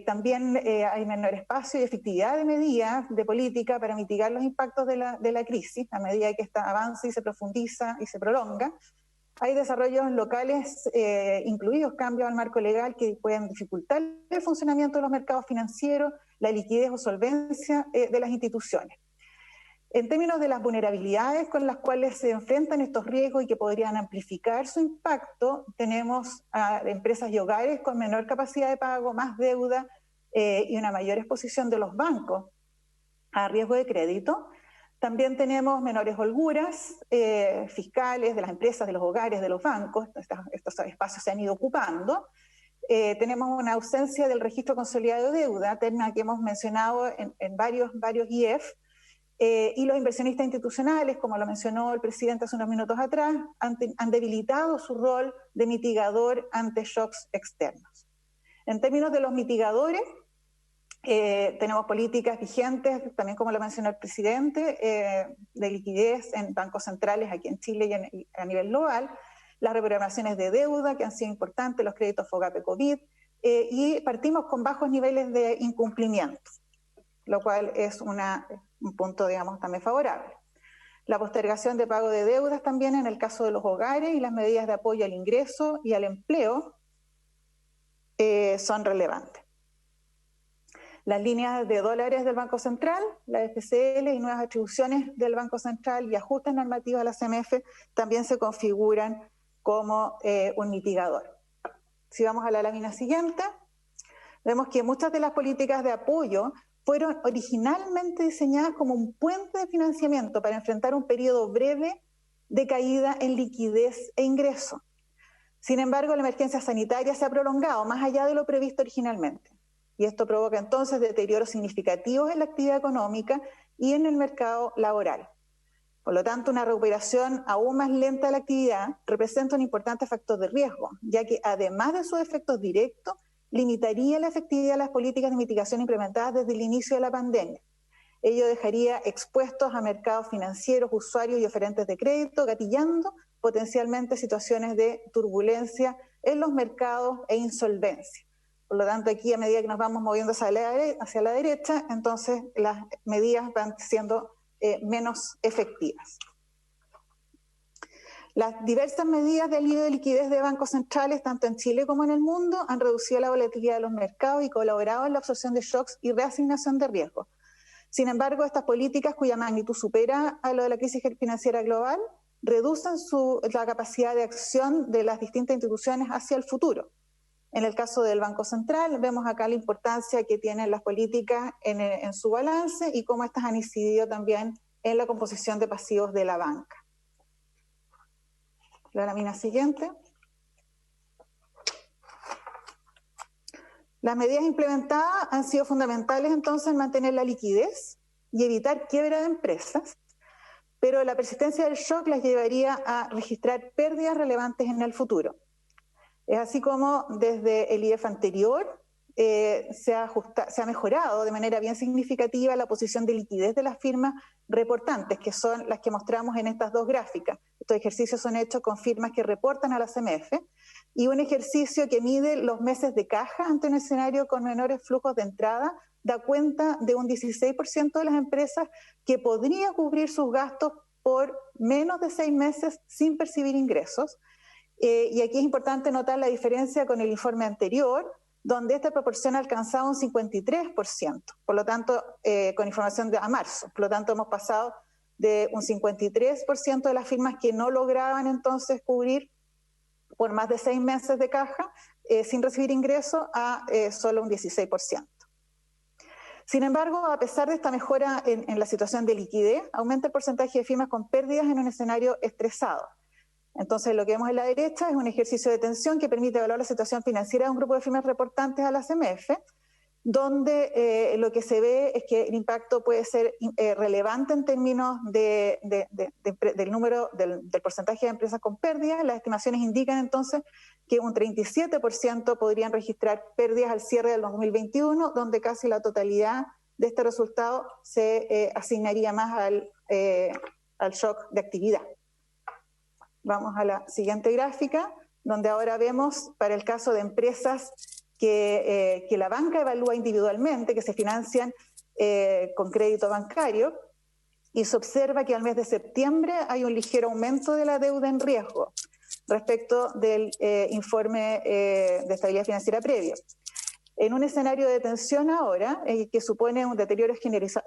También hay menor espacio y efectividad de medidas de política para mitigar los impactos de la crisis, a medida que esta avanza y se profundiza y se prolonga. Hay desarrollos locales, incluidos cambios al marco legal que pueden dificultar el funcionamiento de los mercados financieros, la liquidez o solvencia de las instituciones. En términos de las vulnerabilidades con las cuales se enfrentan estos riesgos y que podrían amplificar su impacto, tenemos a empresas y hogares con menor capacidad de pago, más deuda y una mayor exposición de los bancos a riesgo de crédito. También tenemos menores holguras fiscales de las empresas, de los hogares, de los bancos. Estos espacios se han ido ocupando. Tenemos una ausencia del registro consolidado de deuda, tema que hemos mencionado en varios IEF. Y los inversionistas institucionales, como lo mencionó el presidente hace unos minutos atrás, han debilitado su rol de mitigador ante shocks externos. En términos de los mitigadores, tenemos políticas vigentes, también como lo mencionó el presidente, de liquidez en bancos centrales aquí en Chile y a nivel global, las reprogramaciones de deuda que han sido importantes, los créditos FOGAPE-COVID, y partimos con bajos niveles de incumplimiento, lo cual es un punto, digamos, también favorable. La postergación de pago de deudas también en el caso de los hogares y las medidas de apoyo al ingreso y al empleo son relevantes. Las líneas de dólares del Banco Central, la FCL y nuevas atribuciones del Banco Central y ajustes normativos a la CMF también se configuran como un mitigador. Si vamos a la lámina siguiente, vemos que muchas de las políticas de apoyo fueron originalmente diseñadas como un puente de financiamiento para enfrentar un periodo breve de caída en liquidez e ingreso. Sin embargo, la emergencia sanitaria se ha prolongado más allá de lo previsto originalmente. Y esto provoca entonces deterioros significativos en la actividad económica y en el mercado laboral. Por lo tanto, una recuperación aún más lenta de la actividad representa un importante factor de riesgo, ya que además de sus efectos directos, limitaría la efectividad de las políticas de mitigación implementadas desde el inicio de la pandemia. Ello dejaría expuestos a mercados financieros, usuarios y oferentes de crédito, gatillando potencialmente situaciones de turbulencia en los mercados e insolvencia. Por lo tanto, aquí a medida que nos vamos moviendo hacia la derecha, entonces las medidas van siendo menos efectivas. Las diversas medidas de alivio de liquidez de bancos centrales, tanto en Chile como en el mundo, han reducido la volatilidad de los mercados y colaborado en la absorción de shocks y reasignación de riesgos. Sin embargo, estas políticas, cuya magnitud supera a lo de la crisis financiera global, reducen la capacidad de acción de las distintas instituciones hacia el futuro. En el caso del Banco Central, vemos acá la importancia que tienen las políticas en su balance y cómo estas han incidido también en la composición de pasivos de la banca. La lámina siguiente. Las medidas implementadas han sido fundamentales entonces en mantener la liquidez y evitar quiebra de empresas, pero la persistencia del shock las llevaría a registrar pérdidas relevantes en el futuro. Es así como desde el IEF anterior se ha mejorado de manera bien significativa la posición de liquidez de las firmas reportantes, que son las que mostramos en estas dos gráficas. Estos ejercicios son hechos con firmas que reportan a la CMF y un ejercicio que mide los meses de caja ante un escenario con menores flujos de entrada da cuenta de un 16% de las empresas que podría cubrir sus gastos por menos de 6 meses sin percibir ingresos. Y aquí es importante notar la diferencia con el informe anterior, donde esta proporción alcanzaba un 53%, por lo tanto, con información a marzo. Por lo tanto, hemos pasado de un 53% de las firmas que no lograban entonces cubrir por más de 6 meses de caja sin recibir ingreso a solo un 16%. Sin embargo, a pesar de esta mejora en la situación de liquidez, aumenta el porcentaje de firmas con pérdidas en un escenario estresado. Entonces, lo que vemos en la derecha es un ejercicio de tensión que permite evaluar la situación financiera de un grupo de firmas reportantes a la CMF, donde lo que se ve es que el impacto puede ser relevante en términos del número, del porcentaje de empresas con pérdidas. Las estimaciones indican entonces que un 37% podrían registrar pérdidas al cierre del 2021, donde casi la totalidad de este resultado se asignaría más al shock de actividad. Vamos a la siguiente gráfica, donde ahora vemos para el caso de empresas que la banca evalúa individualmente, que se financian con crédito bancario, y se observa que al mes de septiembre hay un ligero aumento de la deuda en riesgo respecto del informe de estabilidad financiera previo. En un escenario de tensión ahora, que supone un deterioro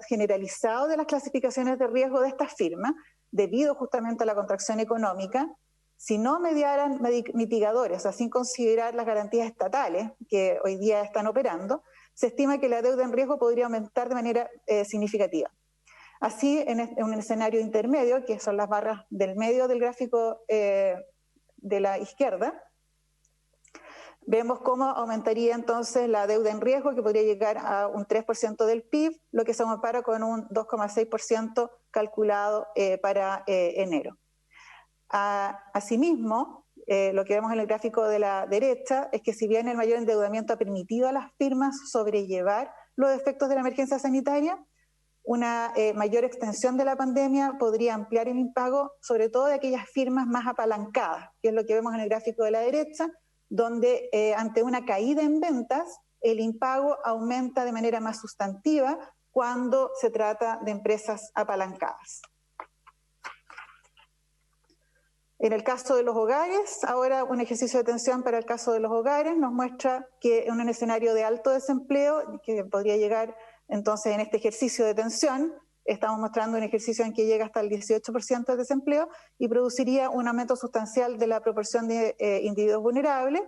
generalizado de las clasificaciones de riesgo de estas firmas, debido justamente a la contracción económica, si no mediaran mitigadores, o sea, sin considerar las garantías estatales que hoy día están operando, se estima que la deuda en riesgo podría aumentar de manera significativa. Así, en un escenario intermedio, que son las barras del medio del gráfico de la izquierda, vemos cómo aumentaría entonces la deuda en riesgo, que podría llegar a un 3% del PIB, lo que se compara con un 2,6% calculado para enero. Asimismo, lo que vemos en el gráfico de la derecha es que si bien el mayor endeudamiento ha permitido a las firmas sobrellevar los efectos de la emergencia sanitaria, una mayor extensión de la pandemia podría ampliar el impago, sobre todo de aquellas firmas más apalancadas, que es lo que vemos en el gráfico de la derecha, donde ante una caída en ventas, el impago aumenta de manera más sustantiva cuando se trata de empresas apalancadas. En el caso de los hogares, ahora un ejercicio de tensión para el caso de los hogares nos muestra que en un escenario de alto desempleo, que podría llegar entonces en este ejercicio de tensión, estamos mostrando un ejercicio en que llega hasta el 18% de desempleo y produciría un aumento sustancial de la proporción de individuos vulnerables,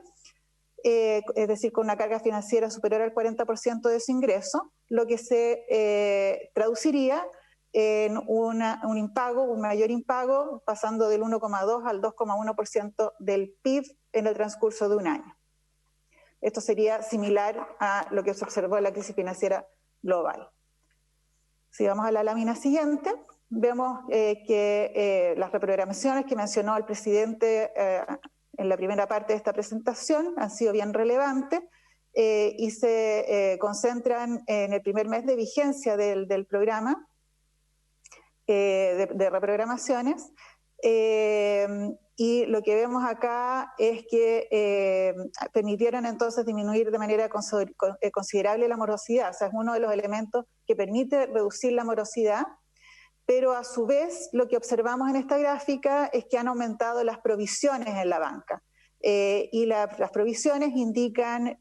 es decir, con una carga financiera superior al 40% de su ingreso, lo que se traduciría en un impago, un mayor impago, pasando del 1,2 al 2,1% del PIB en el transcurso de un año. Esto sería similar a lo que se observó en la crisis financiera global. Si vamos a la lámina siguiente, vemos que las reprogramaciones que mencionó el presidente en la primera parte de esta presentación han sido bien relevantes y se concentran en el primer mes de vigencia del programa de reprogramaciones, y lo que vemos acá es que permitieron entonces disminuir de manera considerable la morosidad, o sea, es uno de los elementos que permite reducir la morosidad, pero a su vez lo que observamos en esta gráfica es que han aumentado las provisiones en la banca, y las provisiones indican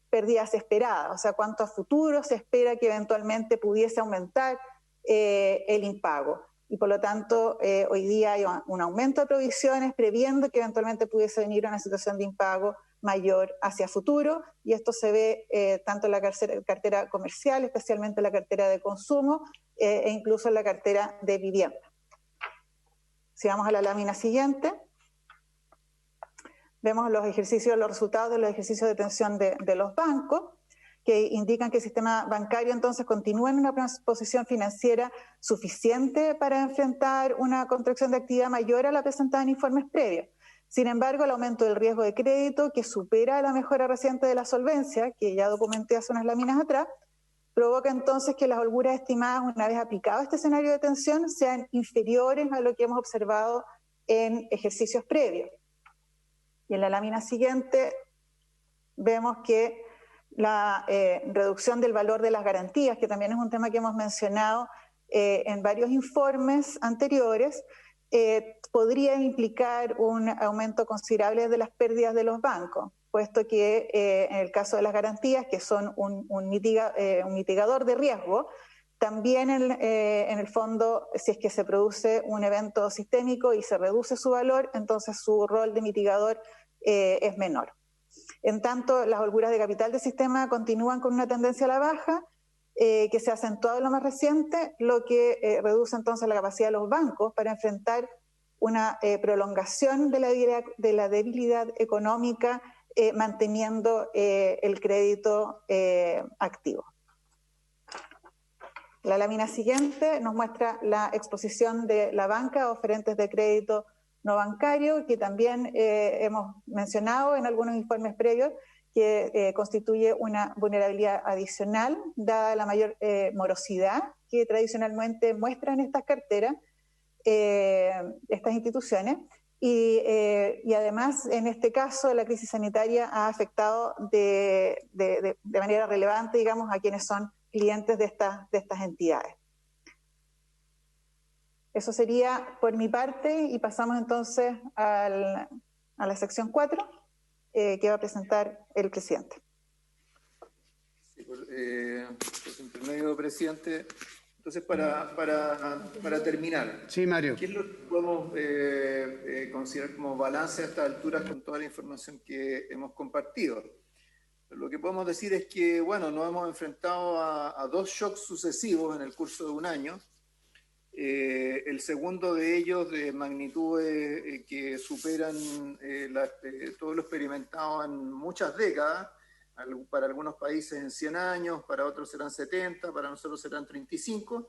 pérdidas esperadas, o sea, cuánto a futuro se espera que eventualmente pudiese aumentar el impago. Y por lo tanto, hoy día hay un aumento de provisiones previendo que eventualmente pudiese venir una situación de impago mayor hacia futuro, y esto se ve tanto en la cartera comercial, especialmente en la cartera de consumo, e incluso en la cartera de vivienda. Si vamos a la lámina siguiente, vemos los resultados de los ejercicios de tensión de los bancos, que indican que el sistema bancario entonces continúa en una posición financiera suficiente para enfrentar una contracción de actividad mayor a la presentada en informes previos. Sin embargo, el aumento del riesgo de crédito, que supera la mejora reciente de la solvencia, que ya documenté hace unas láminas atrás, provoca entonces que las holguras estimadas, una vez aplicado este escenario de tensión, sean inferiores a lo que hemos observado en ejercicios previos. Y en la lámina siguiente vemos que la reducción del valor de las garantías, que también es un tema que hemos mencionado en varios informes anteriores, podría implicar un aumento considerable de las pérdidas de los bancos. puesto que en el caso de las garantías, que son un mitigador de riesgo, también en el fondo, si es que se produce un evento sistémico y se reduce su valor, entonces su rol de mitigador es menor. En tanto, las holguras de capital del sistema continúan con una tendencia a la baja, que se ha acentuado en lo más reciente, lo que reduce entonces la capacidad de los bancos para enfrentar una prolongación de la debilidad económica, manteniendo el crédito activo. La lámina siguiente nos muestra la exposición de la banca a oferentes de crédito no bancario, que también hemos mencionado en algunos informes previos, que constituye una vulnerabilidad adicional, dada la mayor morosidad que tradicionalmente muestran estas carteras, estas instituciones, y además en este caso la crisis sanitaria ha afectado de manera relevante, digamos, a quienes son clientes de estas entidades. Eso sería por mi parte, y pasamos entonces a la sección 4, que va a presentar el presidente. Sí, por intermedio, presidente. Entonces, para terminar, sí, Mario. ¿qué es lo que podemos considerar como balance a estas alturas con toda la información que hemos compartido? Lo que podemos decir es que, bueno, nos hemos enfrentado a dos shocks sucesivos en el curso de un año. El segundo de ellos de magnitudes que superan todo lo experimentado en muchas décadas, para algunos países en 100 años, para otros serán 70, para nosotros serán 35,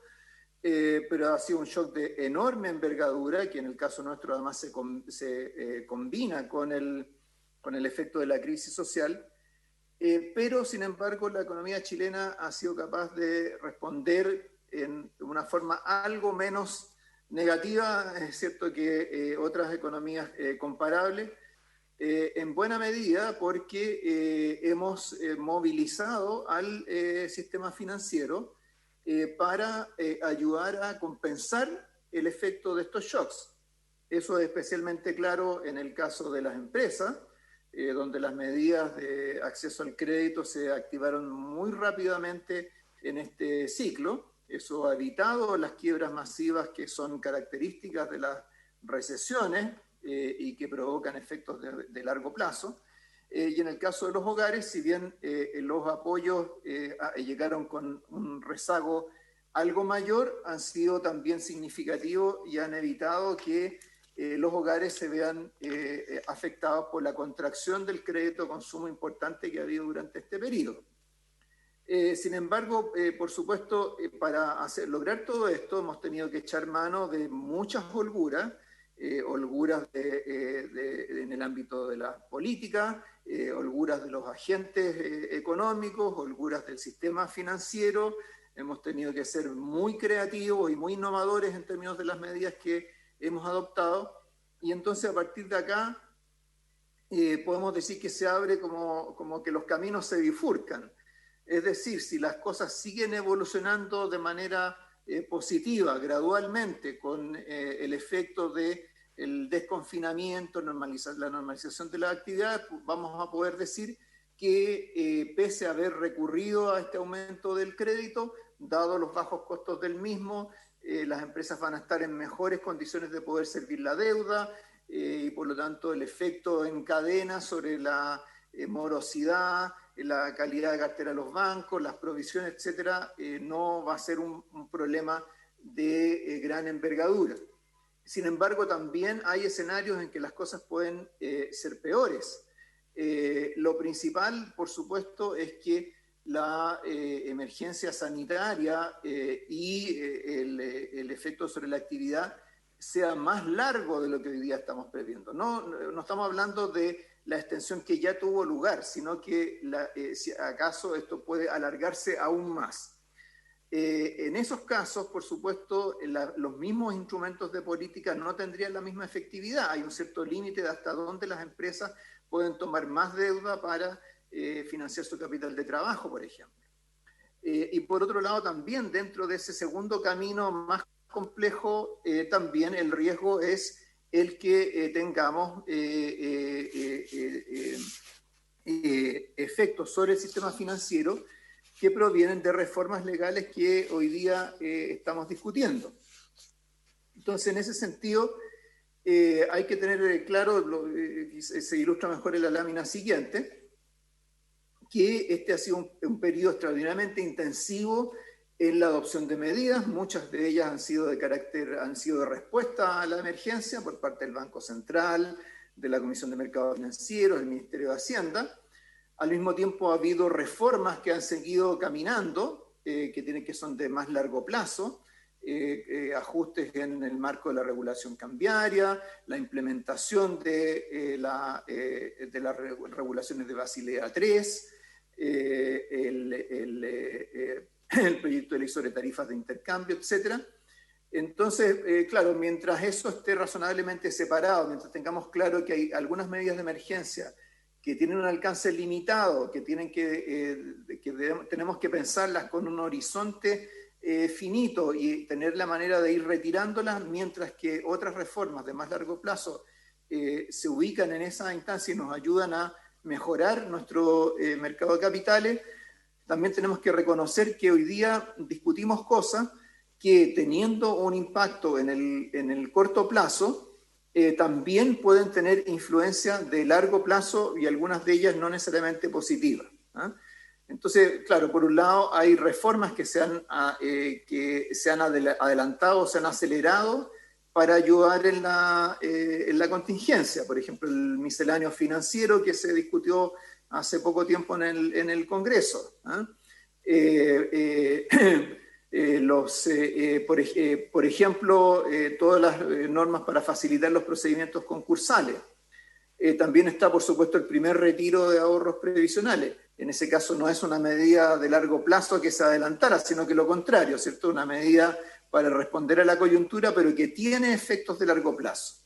pero ha sido un shock de enorme envergadura, que en el caso nuestro además se combina con el efecto de la crisis social. Pero, sin embargo, la economía chilena ha sido capaz de responder en una forma algo menos negativa, es cierto, que otras economías comparables, en buena medida porque hemos movilizado al sistema financiero para ayudar a compensar el efecto de estos shocks. Eso es especialmente claro en el caso de las empresas, donde las medidas de acceso al crédito se activaron muy rápidamente en este ciclo. Eso ha evitado las quiebras masivas que son características de las recesiones y que provocan efectos de largo plazo. Y en el caso de los hogares, si bien los apoyos llegaron con un rezago algo mayor, han sido también significativos y han evitado que los hogares se vean afectados por la contracción del crédito consumo importante que ha habido durante este periodo. Sin embargo, por supuesto, para lograr todo esto hemos tenido que echar mano de muchas holguras, holguras en el ámbito de la política, holguras de los agentes económicos, holguras del sistema financiero. Hemos tenido que ser muy creativos y muy innovadores en términos de las medidas que hemos adoptado, y entonces a partir de acá podemos decir que se abre como que los caminos se bifurcan. Es decir, si las cosas siguen evolucionando de manera positiva, gradualmente, con el efecto del desconfinamiento, la normalización de las actividades, vamos a poder decir que pese a haber recurrido a este aumento del crédito, dado los bajos costos del mismo, las empresas van a estar en mejores condiciones de poder servir la deuda y por lo tanto el efecto en cadena sobre la morosidad, la calidad de cartera de los bancos, las provisiones, etcétera, no va a ser un problema de gran envergadura. Sin embargo, también hay escenarios en que las cosas pueden ser peores. Lo principal, por supuesto, es que la emergencia sanitaria y el efecto sobre la actividad sea más largo de lo que hoy día estamos previendo. No estamos hablando de la extensión que ya tuvo lugar, sino que si acaso esto puede alargarse aún más. En esos casos, por supuesto, los mismos instrumentos de política no tendrían la misma efectividad. Hay un cierto límite de hasta dónde las empresas pueden tomar más deuda para financiar su capital de trabajo, por ejemplo. Y por otro lado, también dentro de ese segundo camino más complejo, también el riesgo es el que tengamos efectos sobre el sistema financiero que provienen de reformas legales que hoy día estamos discutiendo. Entonces, en ese sentido, hay que tener claro, se ilustra mejor en la lámina siguiente, que este ha sido un periodo extraordinariamente intensivo en la adopción de medidas. Muchas de ellas han sido de respuesta a la emergencia por parte del Banco Central, de la Comisión de Mercados Financieros, del Ministerio de Hacienda. Al mismo tiempo ha habido reformas que han seguido caminando, que son de más largo plazo, ajustes en el marco de la regulación cambiaria, la implementación de las regulaciones de Basilea III, el proyecto de ley sobre tarifas de intercambio, etc. Entonces, claro, mientras eso esté razonablemente separado, mientras tengamos claro que hay algunas medidas de emergencia que tienen un alcance limitado, que tenemos que pensarlas con un horizonte finito y tener la manera de ir retirándolas, mientras que otras reformas de más largo plazo se ubican en esa instancia y nos ayudan a mejorar nuestro mercado de capitales. También tenemos que reconocer que hoy día discutimos cosas que, teniendo un impacto en el corto plazo, también pueden tener influencia de largo plazo y algunas de ellas no necesariamente positivas. Entonces, claro, por un lado hay reformas que se han adelantado, se han acelerado para ayudar en la contingencia. Por ejemplo, el misceláneo financiero que se discutió hace poco tiempo en el Congreso. Por ejemplo, todas las normas para facilitar los procedimientos concursales. También está, por supuesto, el primer retiro de ahorros previsionales. En ese caso no es una medida de largo plazo que se adelantara, sino que lo contrario, ¿cierto? Una medida para responder a la coyuntura, pero que tiene efectos de largo plazo.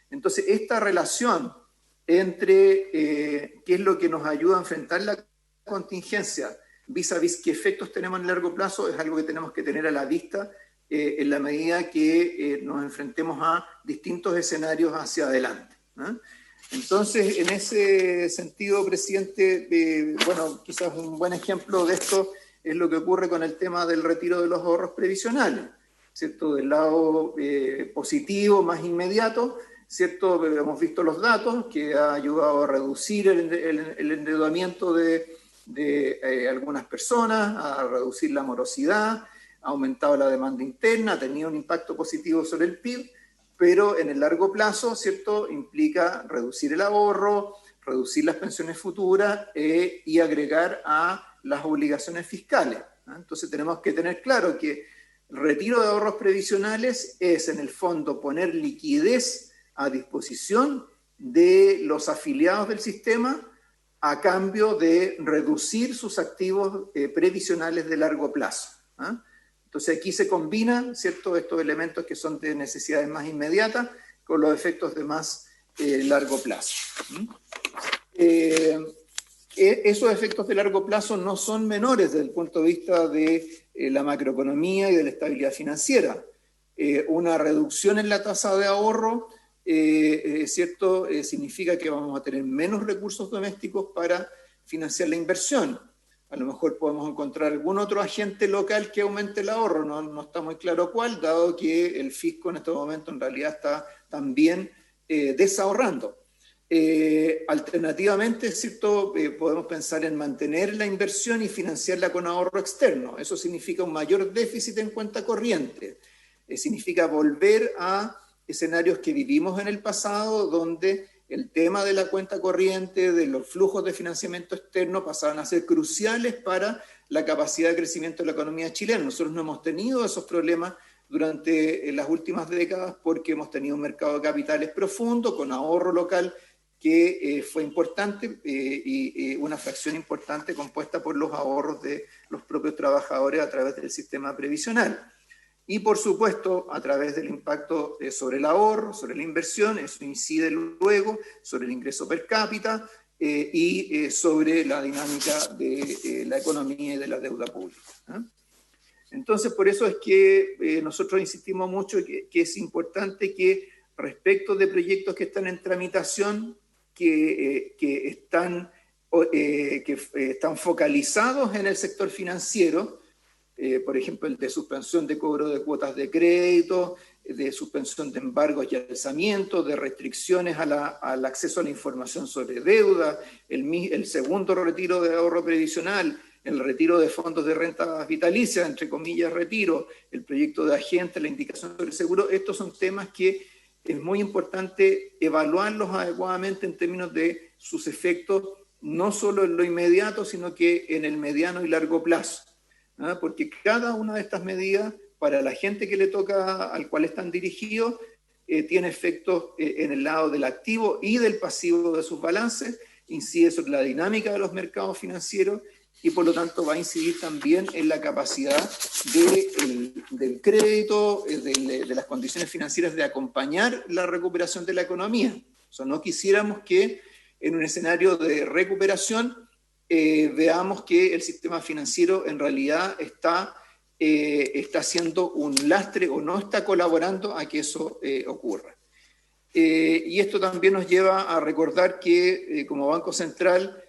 Entonces, esta relación entre qué es lo que nos ayuda a enfrentar la contingencia vis a vis qué efectos tenemos en largo plazo es algo que tenemos que tener a la vista en la medida que nos enfrentemos a distintos escenarios hacia adelante. Entonces, en ese sentido, presidente, bueno, quizás un buen ejemplo de esto es lo que ocurre con el tema del retiro de los ahorros previsionales, ¿cierto? Del lado positivo, más inmediato, ¿cierto? Hemos visto los datos que ha ayudado a reducir el endeudamiento de algunas personas, a reducir la morosidad, ha aumentado la demanda interna, ha tenido un impacto positivo sobre el PIB, pero en el largo plazo, ¿cierto?, implica reducir el ahorro, reducir las pensiones futuras y agregar a las obligaciones fiscales. Entonces tenemos que tener claro que el retiro de ahorros previsionales es, en el fondo, poner liquidez a disposición de los afiliados del sistema a cambio de reducir sus activos previsionales de largo plazo. Entonces aquí se combinan, ¿cierto?, estos elementos que son de necesidades más inmediatas con los efectos de más largo plazo. Esos efectos de largo plazo no son menores desde el punto de vista de la macroeconomía y de la estabilidad financiera. Una reducción en la tasa de ahorro, ¿cierto?, significa que vamos a tener menos recursos domésticos para financiar la inversión. A lo mejor podemos encontrar algún otro agente local que aumente el ahorro, no está muy claro cuál, dado que el fisco en este momento en realidad está también desahorrando. Alternativamente, ¿cierto?, podemos pensar en mantener la inversión y financiarla con ahorro externo. Eso significa un mayor déficit en cuenta corriente. Significa volver a escenarios que vivimos en el pasado, donde el tema de la cuenta corriente, de los flujos de financiamiento externo pasaban a ser cruciales para la capacidad de crecimiento de la economía chilena. Nosotros no hemos tenido esos problemas durante las últimas décadas porque hemos tenido un mercado de capitales profundo, con ahorro local que fue importante y una fracción importante compuesta por los ahorros de los propios trabajadores a través del sistema previsional. Y, por supuesto, a través del impacto sobre el ahorro, sobre la inversión, eso incide luego sobre el ingreso per cápita y sobre la dinámica de la economía y de la deuda pública. Entonces, por eso es que nosotros insistimos mucho que es importante que respecto de proyectos que están en tramitación, que están que están focalizados en el sector financiero, por ejemplo, el de suspensión de cobro de cuotas de crédito, de suspensión de embargos y alzamientos, de restricciones al acceso a la información sobre deuda, el segundo retiro de ahorro previsional, el retiro de fondos de renta vitalicia, entre comillas retiro, el proyecto de agente, la indicación sobre el seguro. Estos son temas que es muy importante evaluarlos adecuadamente en términos de sus efectos, no solo en lo inmediato, sino que en el mediano y largo plazo. Porque cada una de estas medidas, para la gente que le toca, al cual están dirigidos, tiene efectos en el lado del activo y del pasivo de sus balances, incide sobre la dinámica de los mercados financieros y por lo tanto va a incidir también en la capacidad del crédito, de las condiciones financieras de acompañar la recuperación de la economía. O sea, no quisiéramos que en un escenario de recuperación veamos que el sistema financiero en realidad está siendo un lastre o no está colaborando a que eso ocurra. Y esto también nos lleva a recordar que como Banco Central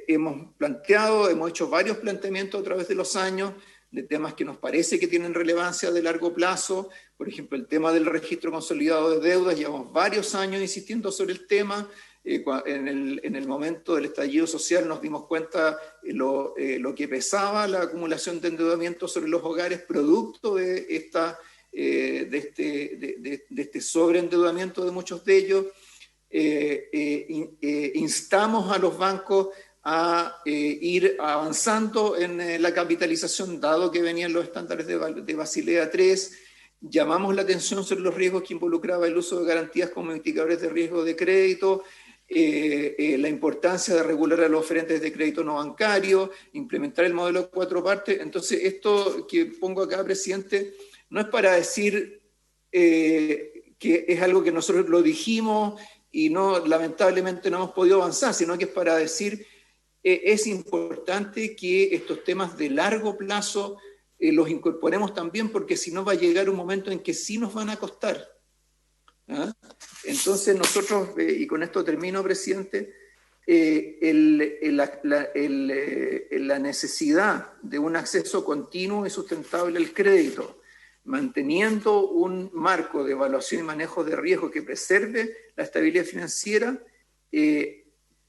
hemos hecho varios planteamientos a través de los años de temas que nos parece que tienen relevancia de largo plazo. Por ejemplo, el tema del registro consolidado de deudas, llevamos varios años insistiendo sobre el tema. En el momento del estallido social nos dimos cuenta lo que pesaba la acumulación de endeudamiento sobre los hogares producto de este sobreendeudamiento de muchos de ellos. Instamos a los bancos a ir avanzando en la capitalización, dado que venían los estándares de Basilea III. Llamamos la atención sobre los riesgos que involucraba el uso de garantías como indicadores de riesgo de crédito, la importancia de regular a los oferentes de crédito no bancario, implementar el modelo de 4 partes. Entonces, esto que pongo acá, presidente, no es para decir que es algo que nosotros lo dijimos y lamentablemente no hemos podido avanzar, sino que es para decir es importante que estos temas de largo plazo los incorporemos también, porque si no va a llegar un momento en que sí nos van a costar. Entonces nosotros, y con esto termino, presidente, la necesidad de un acceso continuo y sustentable al crédito, manteniendo un marco de evaluación y manejo de riesgo que preserve la estabilidad financiera,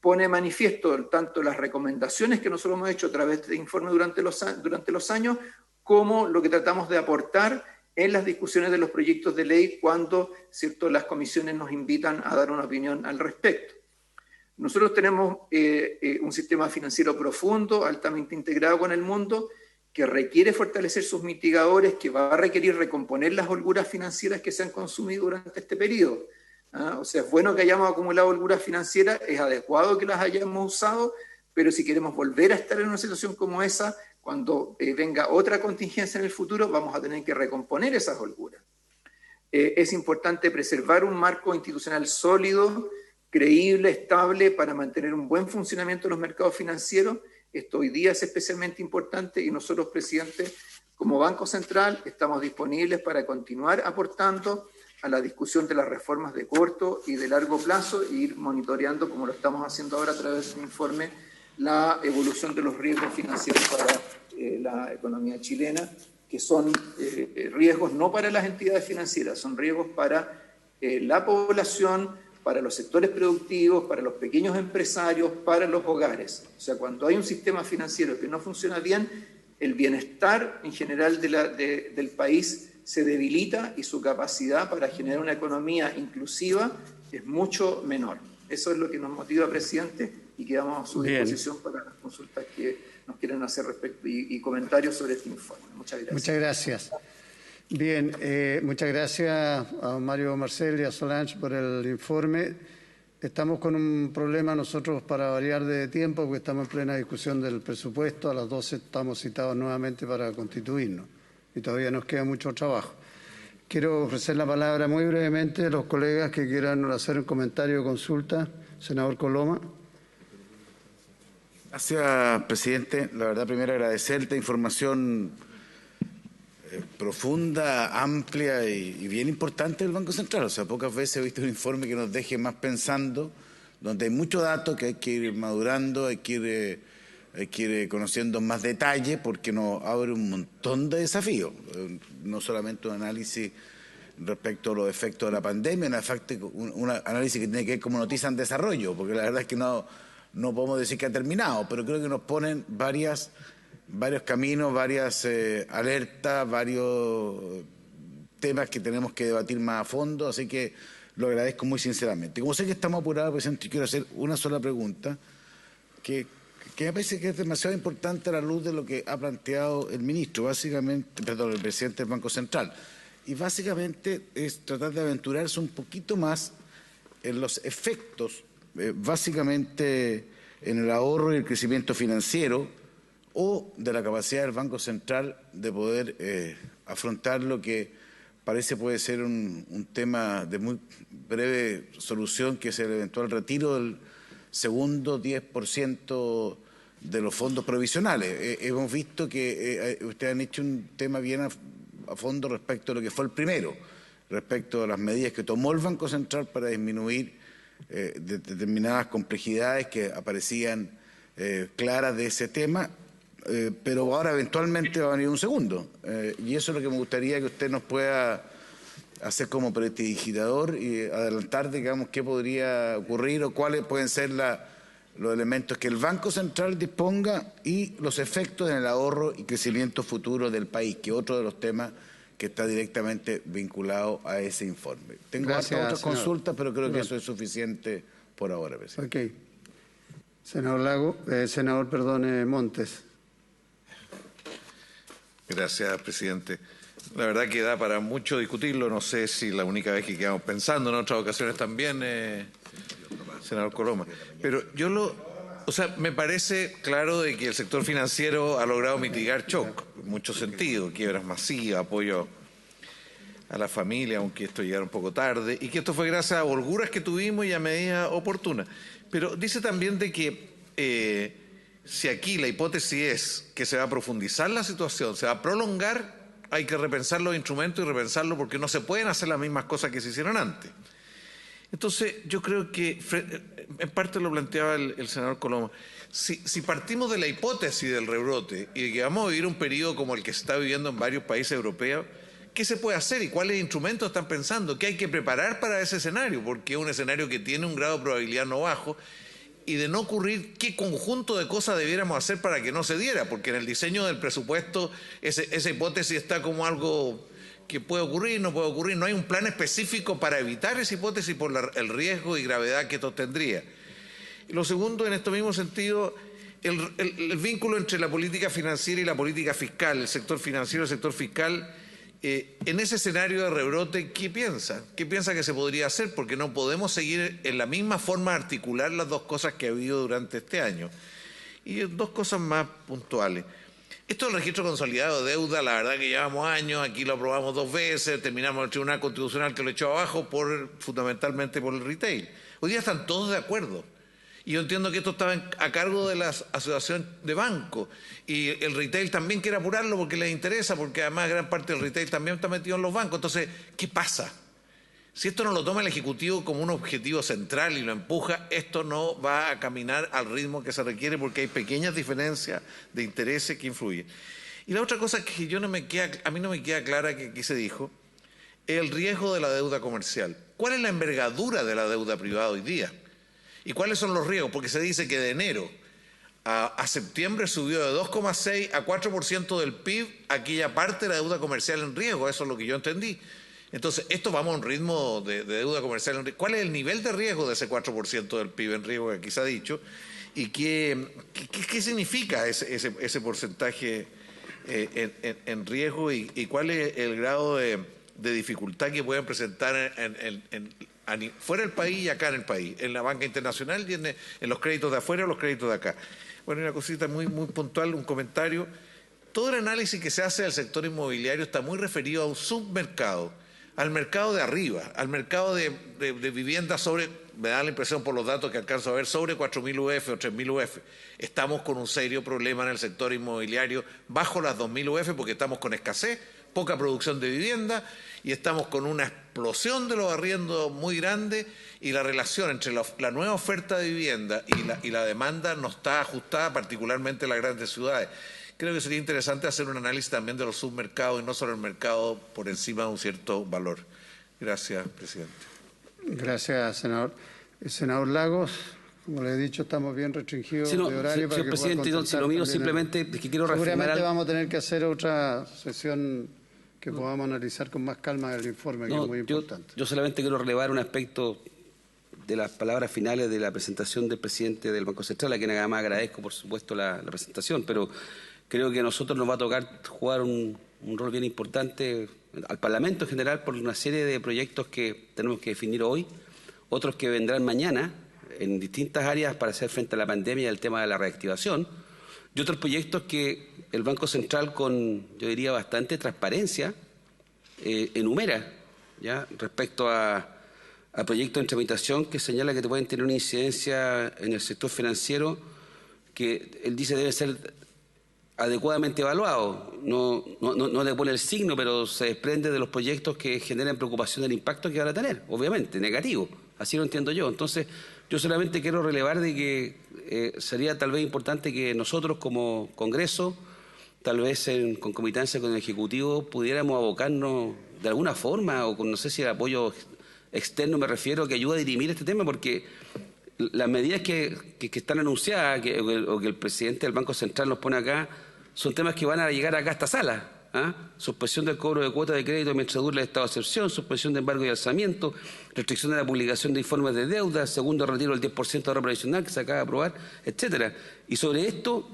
pone de manifiesto tanto las recomendaciones que nosotros hemos hecho a través de informes durante los años, como lo que tratamos de aportar en las discusiones de los proyectos de ley cuando, ¿cierto?, las comisiones nos invitan a dar una opinión al respecto. Nosotros tenemos un sistema financiero profundo, altamente integrado con el mundo, que requiere fortalecer sus mitigadores, que va a requerir recomponer las holguras financieras que se han consumido durante este periodo. O sea, es bueno que hayamos acumulado holguras financieras, es adecuado que las hayamos usado, pero si queremos volver a estar en una situación como esa, cuando venga otra contingencia en el futuro, vamos a tener que recomponer esas holguras. Es importante preservar un marco institucional sólido, creíble, estable, para mantener un buen funcionamiento de los mercados financieros. Esto hoy día es especialmente importante y nosotros, presidente, como Banco Central, estamos disponibles para continuar aportando a la discusión de las reformas de corto y de largo plazo e ir monitoreando, como lo estamos haciendo ahora a través de un informe, la evolución de los riesgos financieros para la economía chilena, que son riesgos no para las entidades financieras, son riesgos para la población, para los sectores productivos, para los pequeños empresarios, para los hogares. O sea, cuando hay un sistema financiero que no funciona bien, el bienestar en general del país se debilita y su capacidad para generar una economía inclusiva es mucho menor. Eso es lo que nos motiva, presidente, y quedamos a su disposición para las consultas que nos quieran hacer respecto y comentarios sobre este informe. Muchas gracias. Muchas gracias. Bien, muchas gracias a Mario Marcel y a Solange por el informe. Estamos con un problema nosotros para variar de tiempo, porque estamos en plena discusión del presupuesto. A las 12 estamos citados nuevamente para constituirnos y todavía nos queda mucho trabajo. Quiero ofrecer la palabra muy brevemente a los colegas que quieran hacer un comentario o consulta. Senador Coloma. Gracias, presidente. La verdad, primero agradecer esta información profunda, amplia y bien importante del Banco Central. O sea, pocas veces he visto un informe que nos deje más pensando donde hay mucho dato que hay que ir madurando, hay que ir conociendo más detalle, porque nos abre un montón de desafíos, no solamente un análisis respecto a los efectos de la pandemia, un análisis que tiene que ver como noticia en desarrollo, porque la verdad es que no podemos decir que ha terminado, pero creo que nos ponen varios caminos, varias alertas, varios temas que tenemos que debatir más a fondo, así que lo agradezco muy sinceramente. Como sé que estamos apurados, presidente, quiero hacer una sola pregunta, que me parece que es demasiado importante a la luz de lo que ha planteado el ministro, el presidente del Banco Central. Y básicamente es tratar de aventurarse un poquito más en los efectos, básicamente en el ahorro y el crecimiento financiero, o de la capacidad del Banco Central de poder afrontar lo que parece puede ser un tema de muy breve solución, que es el eventual retiro del segundo 10% de los fondos provisionales. Hemos visto que ustedes han hecho un tema bien a fondo respecto a lo que fue el primero, respecto a las medidas que tomó el Banco Central para disminuir determinadas complejidades que aparecían claras de ese tema, pero ahora eventualmente va a venir un segundo. Y eso es lo que me gustaría que usted nos pueda hacer como prestidigitador y adelantar, digamos, qué podría ocurrir o cuáles pueden ser los elementos que el Banco Central disponga y los efectos en el ahorro y crecimiento futuro del país, que es otro de los temas que está directamente vinculado a ese informe. Tengo otras consultas, pero creo que eso es suficiente por ahora, presidente. Ok. Senador Montes. Gracias, presidente. La verdad que da para mucho discutirlo. No sé si la única vez que quedamos pensando, en otras ocasiones también, senador Coloma. Pero me parece claro de que el sector financiero ha logrado mitigar shock, en muchos sentidos, quiebras masivas, apoyo a la familia, aunque esto llegara un poco tarde, y que esto fue gracias a holguras que tuvimos y a medidas oportunas. Pero dice también de que si aquí la hipótesis es que se va a profundizar la situación, se va a prolongar, hay que repensar los instrumentos y repensarlo porque no se pueden hacer las mismas cosas que se hicieron antes. Entonces, yo creo que, en parte lo planteaba el senador Coloma, si partimos de la hipótesis del rebrote y de que vamos a vivir un periodo como el que se está viviendo en varios países europeos, ¿qué se puede hacer y cuáles instrumentos están pensando? ¿Qué hay que preparar para ese escenario? Porque es un escenario que tiene un grado de probabilidad no bajo, y de no ocurrir, ¿qué conjunto de cosas debiéramos hacer para que no se diera? Porque en el diseño del presupuesto esa hipótesis está como algo que puede ocurrir, no puede ocurrir. No hay un plan específico para evitar esa hipótesis por el riesgo y gravedad que esto tendría. Y lo segundo, en este mismo sentido, el vínculo entre la política financiera y la política fiscal, el sector financiero y el sector fiscal. En ese escenario de rebrote, ¿qué piensa? ¿Qué piensa que se podría hacer? Porque no podemos seguir en la misma forma articular las dos cosas que ha habido durante este año. Y dos cosas más puntuales. Esto del registro consolidado de deuda, la verdad que llevamos años, aquí lo aprobamos 2 veces, terminamos en el Tribunal Constitucional que lo echó abajo fundamentalmente por el retail. Hoy día están todos de acuerdo. Y yo entiendo que esto estaba a cargo de la Asociación de Bancos. Y el retail también quiere apurarlo porque les interesa, porque además gran parte del retail también está metido en los bancos. Entonces, ¿qué pasa? Si esto no lo toma el Ejecutivo como un objetivo central y lo empuja, esto no va a caminar al ritmo que se requiere porque hay pequeñas diferencias de intereses que influyen. Y la otra cosa que a mí no me queda clara que aquí se dijo, es el riesgo de la deuda comercial. ¿Cuál es la envergadura de la deuda privada hoy día? ¿Y cuáles son los riesgos? Porque se dice que de enero a septiembre subió de 2,6 a 4% del PIB aquella parte de la deuda comercial en riesgo. Eso es lo que yo entendí. Entonces, esto vamos a un ritmo de deuda comercial en riesgo. ¿Cuál es el nivel de riesgo de ese 4% del PIB en riesgo que aquí se ha dicho? ¿Y qué significa ese porcentaje en riesgo? ¿Y cuál es el grado de dificultad que pueden presentar fuera del país y acá en el país, en la banca internacional y en los créditos de afuera o los créditos de acá? Bueno, una cosita muy puntual, un comentario. Todo el análisis que se hace del sector inmobiliario está muy referido a un submercado, al mercado de arriba, al mercado de viviendas me da la impresión por los datos que alcanzo a ver, sobre 4.000 UF o 3.000 UF. Estamos con un serio problema en el sector inmobiliario bajo las 2.000 UF porque estamos con escasez, poca producción de vivienda y estamos con una explosión de los arriendos muy grande y la relación entre la nueva oferta de vivienda y la demanda no está ajustada, particularmente en las grandes ciudades. Creo que sería interesante hacer un análisis también de los submercados y no solo el mercado por encima de un cierto valor. Gracias, presidente. Gracias, senador. Senador Lagos, como le he dicho, estamos bien restringidos de horario. Señor presidente, si lo mío simplemente es que quiero reafirmar. Seguramente vamos a tener que hacer otra sesión que podamos analizar con más calma el informe, que es muy importante. Yo solamente quiero relevar un aspecto de las palabras finales de la presentación del presidente del Banco Central, a quien además agradezco, por supuesto, la presentación, pero creo que a nosotros nos va a tocar jugar un rol bien importante al Parlamento en general por una serie de proyectos que tenemos que definir hoy, otros que vendrán mañana en distintas áreas para hacer frente a la pandemia y al tema de la reactivación, y otros proyectos que el Banco Central con, yo diría, bastante transparencia enumera, ¿ya?, respecto a proyectos en tramitación que señala que pueden tener una incidencia en el sector financiero que él dice debe ser adecuadamente evaluado. No le pone el signo, pero se desprende de los proyectos que generan preocupación del impacto que van a tener, obviamente, negativo. Así lo entiendo yo. Entonces, yo solamente quiero relevar de que sería tal vez importante que nosotros como Congreso, tal vez en concomitancia con el Ejecutivo, pudiéramos abocarnos de alguna forma, o con, no sé si el apoyo externo me refiero, que ayude a dirimir este tema, porque las medidas que están anunciadas o que el presidente del Banco Central nos pone acá son temas que van a llegar acá a esta sala. Suspensión del cobro de cuotas de crédito mientras dure el estado de excepción, suspensión de embargo y alzamiento, restricción de la publicación de informes de deuda, segundo retiro del 10% de ahorro previsional que se acaba de aprobar, etcétera. Y sobre esto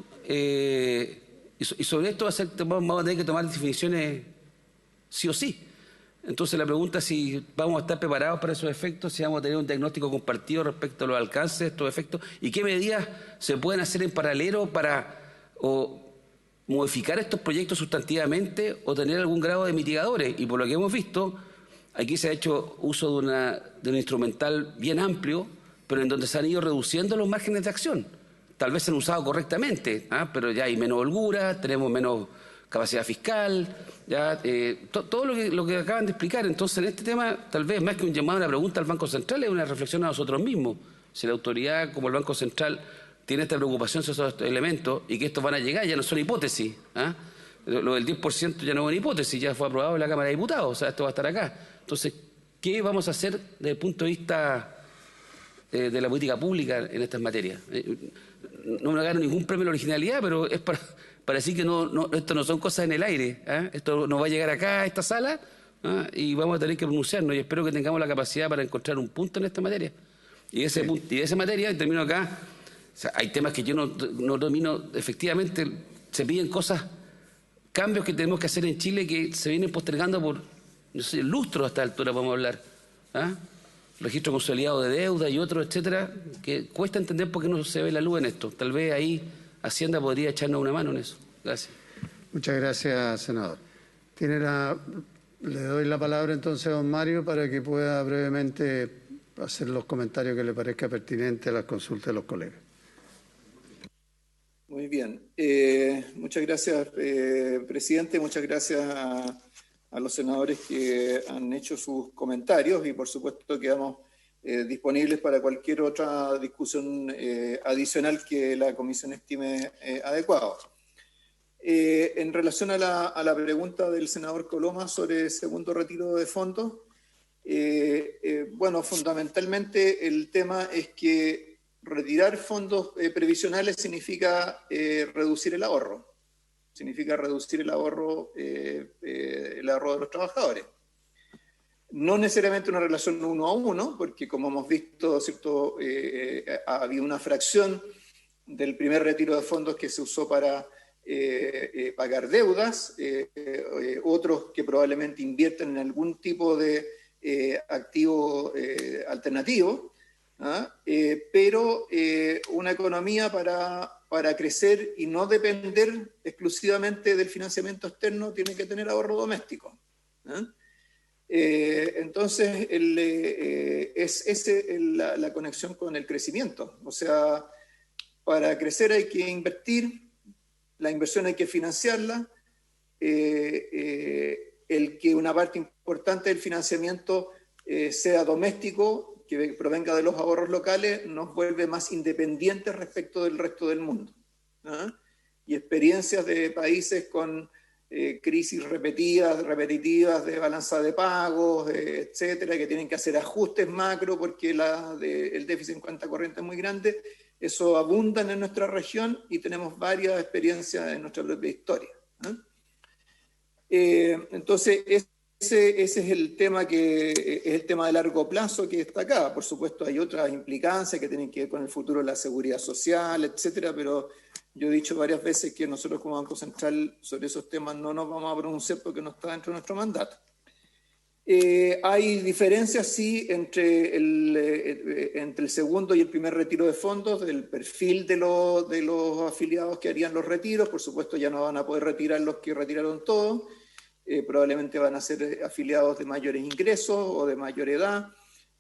vamos a tener que tomar definiciones sí o sí. Entonces la pregunta es si vamos a estar preparados para esos efectos, si vamos a tener un diagnóstico compartido respecto a los alcances de estos efectos y qué medidas se pueden hacer en paralelo para modificar estos proyectos sustantivamente o tener algún grado de mitigadores. Y por lo que hemos visto, aquí se ha hecho uso de un instrumental bien amplio, pero en donde se han ido reduciendo los márgenes de acción. Tal vez se han usado correctamente, pero ya hay menos holgura, tenemos menos capacidad fiscal, ya todo lo que acaban de explicar. Entonces, en este tema, tal vez más que un llamado a una pregunta al Banco Central, es una reflexión a nosotros mismos. Si la autoridad, como el Banco Central, tiene esta preocupación sobre estos elementos y que estos van a llegar, ya no son hipótesis. Lo del 10% ya no es una hipótesis, ya fue aprobado en la Cámara de Diputados, o sea, esto va a estar acá. Entonces, ¿qué vamos a hacer desde el punto de vista de la política pública en estas materias? No me gano ningún premio a la originalidad, pero es para decir que esto no son cosas en el aire. Esto nos va a llegar acá a esta sala y vamos a tener que pronunciarnos, y espero que tengamos la capacidad para encontrar un punto en esta materia. Y de esa materia, y termino acá, o sea, hay temas que yo no domino. Efectivamente, se piden cambios que tenemos que hacer en Chile que se vienen postergando por, no sé, lustros a esta altura, vamos a hablar. Registro consolidado de deuda y otros, etcétera, que cuesta entender por qué no se ve la luz en esto. Tal vez ahí Hacienda podría echarnos una mano en eso. Gracias. Muchas gracias, senador. Le doy la palabra entonces a don Mario para que pueda brevemente hacer los comentarios que le parezca pertinente a las consultas de los colegas. Muy bien. Muchas gracias, presidente. Muchas gracias a los senadores que han hecho sus comentarios y, por supuesto, quedamos disponibles para cualquier otra discusión adicional que la comisión estime adecuado. En relación a la pregunta del senador Coloma sobre el segundo retiro de fondos, bueno, fundamentalmente el tema es que retirar fondos previsionales significa reducir el ahorro. Significa reducir el ahorro de los trabajadores. No necesariamente una relación 1 a 1, porque como hemos visto, ¿cierto? Ha habido una fracción del primer retiro de fondos que se usó para pagar deudas, otros que probablemente invierten en algún tipo de activo alternativo, pero una economía para crecer y no depender exclusivamente del financiamiento externo tiene que tener ahorro doméstico. Entonces, es la conexión con el crecimiento. O sea, para crecer hay que invertir, la inversión hay que financiarla, el que una parte importante del financiamiento sea doméstico, que provenga de los ahorros locales, nos vuelve más independientes respecto del resto del mundo. Y experiencias de países con crisis repetitivas de balanza de pagos, etcétera, que tienen que hacer ajustes macro porque el déficit en cuenta corriente es muy grande, eso abundan en nuestra región y tenemos varias experiencias en nuestra propia historia. Entonces, ese es el tema es el tema de largo plazo que está acá. Por supuesto, hay otras implicancias que tienen que ver con el futuro de la seguridad social, etcétera, pero yo he dicho varias veces que nosotros como Banco Central sobre esos temas no nos vamos a pronunciar porque no está dentro de nuestro mandato. Hay diferencias, sí, entre el segundo y el primer retiro de fondos, del perfil de los afiliados que harían los retiros. Por supuesto, ya no van a poder retirar los que retiraron todos. Probablemente van a ser afiliados de mayores ingresos o de mayor edad.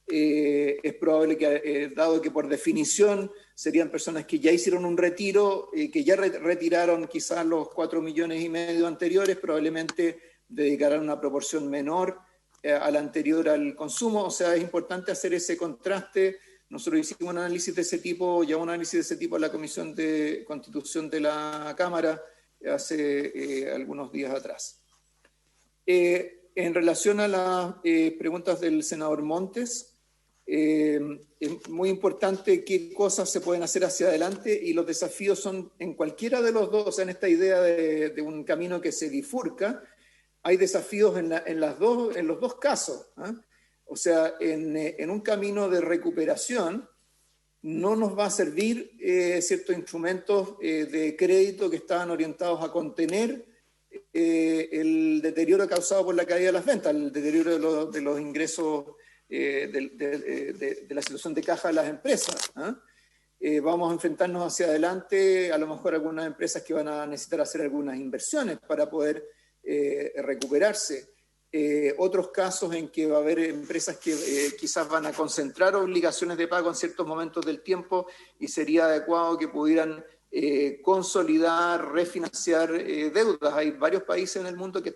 Es probable que, dado que por definición serían personas que ya hicieron un retiro, que ya retiraron quizás los 4,5 millones anteriores, probablemente dedicarán una proporción menor al anterior al consumo. O sea, es importante hacer ese contraste. Nosotros hicimos un análisis de ese tipo, ya un análisis de ese tipo en la Comisión de Constitución de la Cámara hace algunos días atrás. En relación a las preguntas del senador Montes, es muy importante qué cosas se pueden hacer hacia adelante, y los desafíos son en cualquiera de los dos. O sea, en esta idea de un camino que se bifurca, hay desafíos en los dos casos. O sea, en un camino de recuperación no nos va a servir ciertos instrumentos de crédito que estaban orientados a contener el deterioro causado por la caída de las ventas, el deterioro de los ingresos, de la situación de caja de las empresas. Vamos a enfrentarnos hacia adelante, a lo mejor algunas empresas que van a necesitar hacer algunas inversiones para poder recuperarse. Otros casos en que va a haber empresas que quizás van a concentrar obligaciones de pago en ciertos momentos del tiempo y sería adecuado que pudieran consolidar, refinanciar deudas. Hay varios países en el mundo que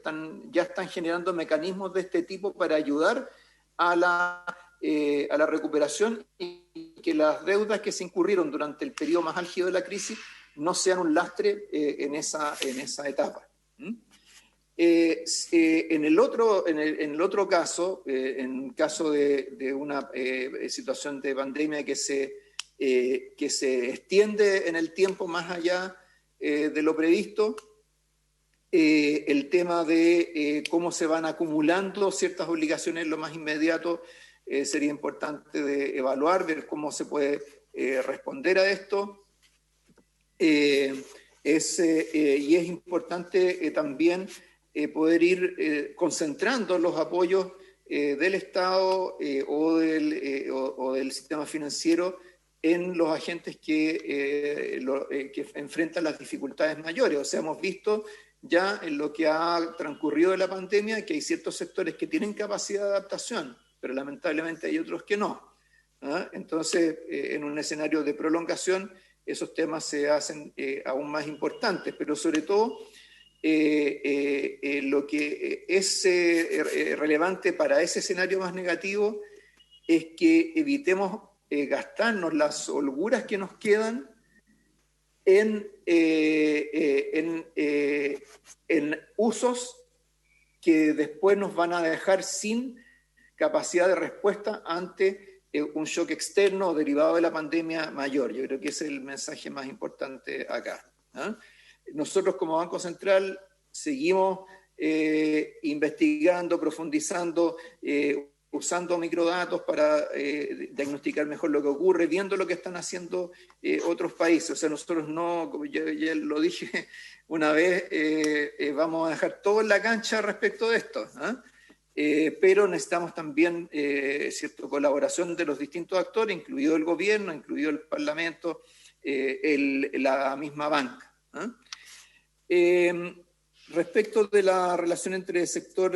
ya están generando mecanismos de este tipo para ayudar a la recuperación y que las deudas que se incurrieron durante el periodo más álgido de la crisis no sean un lastre en esa etapa. En el otro caso, en caso de una situación de pandemia que se extiende en el tiempo más allá de lo previsto, el tema de cómo se van acumulando ciertas obligaciones en lo más inmediato sería importante de evaluar, ver cómo se puede responder a esto. Y es importante también poder ir concentrando los apoyos del Estado o del sistema financiero en los agentes que enfrentan las dificultades mayores. O sea, hemos visto ya en lo que ha transcurrido de la pandemia que hay ciertos sectores que tienen capacidad de adaptación, pero lamentablemente hay otros que no. Entonces, en un escenario de prolongación, esos temas se hacen aún más importantes, pero sobre todo lo que es relevante para ese escenario más negativo es que evitemos gastarnos las holguras que nos quedan en usos que después nos van a dejar sin capacidad de respuesta ante un shock externo derivado de la pandemia mayor. Yo creo que ese es el mensaje más importante acá. Nosotros como Banco Central seguimos investigando, profundizando, usando microdatos para diagnosticar mejor lo que ocurre, viendo lo que están haciendo otros países. O sea, nosotros no, como ya lo dije una vez, vamos a dejar todo en la cancha respecto de esto, pero necesitamos también colaboración de los distintos actores, incluido el gobierno, incluido el Parlamento, la misma banca. Respecto de la relación entre el sector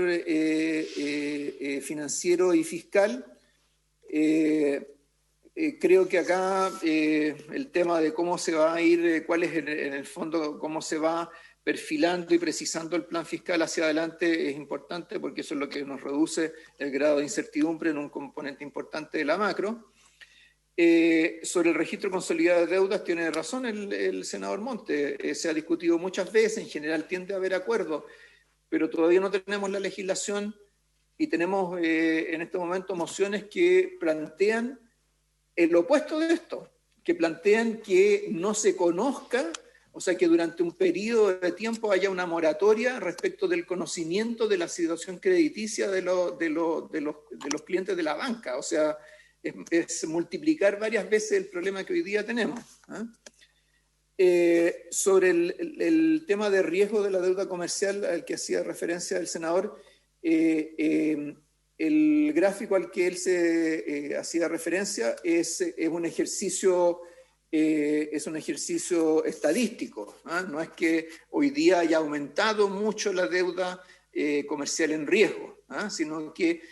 financiero y fiscal, creo que acá el tema de cómo se va a ir, cuál es en el fondo, cómo se va perfilando y precisando el plan fiscal hacia adelante es importante porque eso es lo que nos reduce el grado de incertidumbre en un componente importante de la macro. Sobre el registro consolidado de deudas tiene razón el senador Monte, se ha discutido muchas veces, en general tiende a haber acuerdo, pero todavía no tenemos la legislación y tenemos en este momento mociones que plantean el opuesto de esto, que plantean que no se conozca, o sea, que durante un periodo de tiempo haya una moratoria respecto del conocimiento de la situación crediticia de los clientes de la banca, o sea, es multiplicar varias veces el problema que hoy día tenemos. Sobre el tema de riesgo de la deuda comercial al que hacía referencia el senador, el gráfico al que él se hacía referencia es un ejercicio estadístico, no es que hoy día haya aumentado mucho la deuda comercial en riesgo, sino que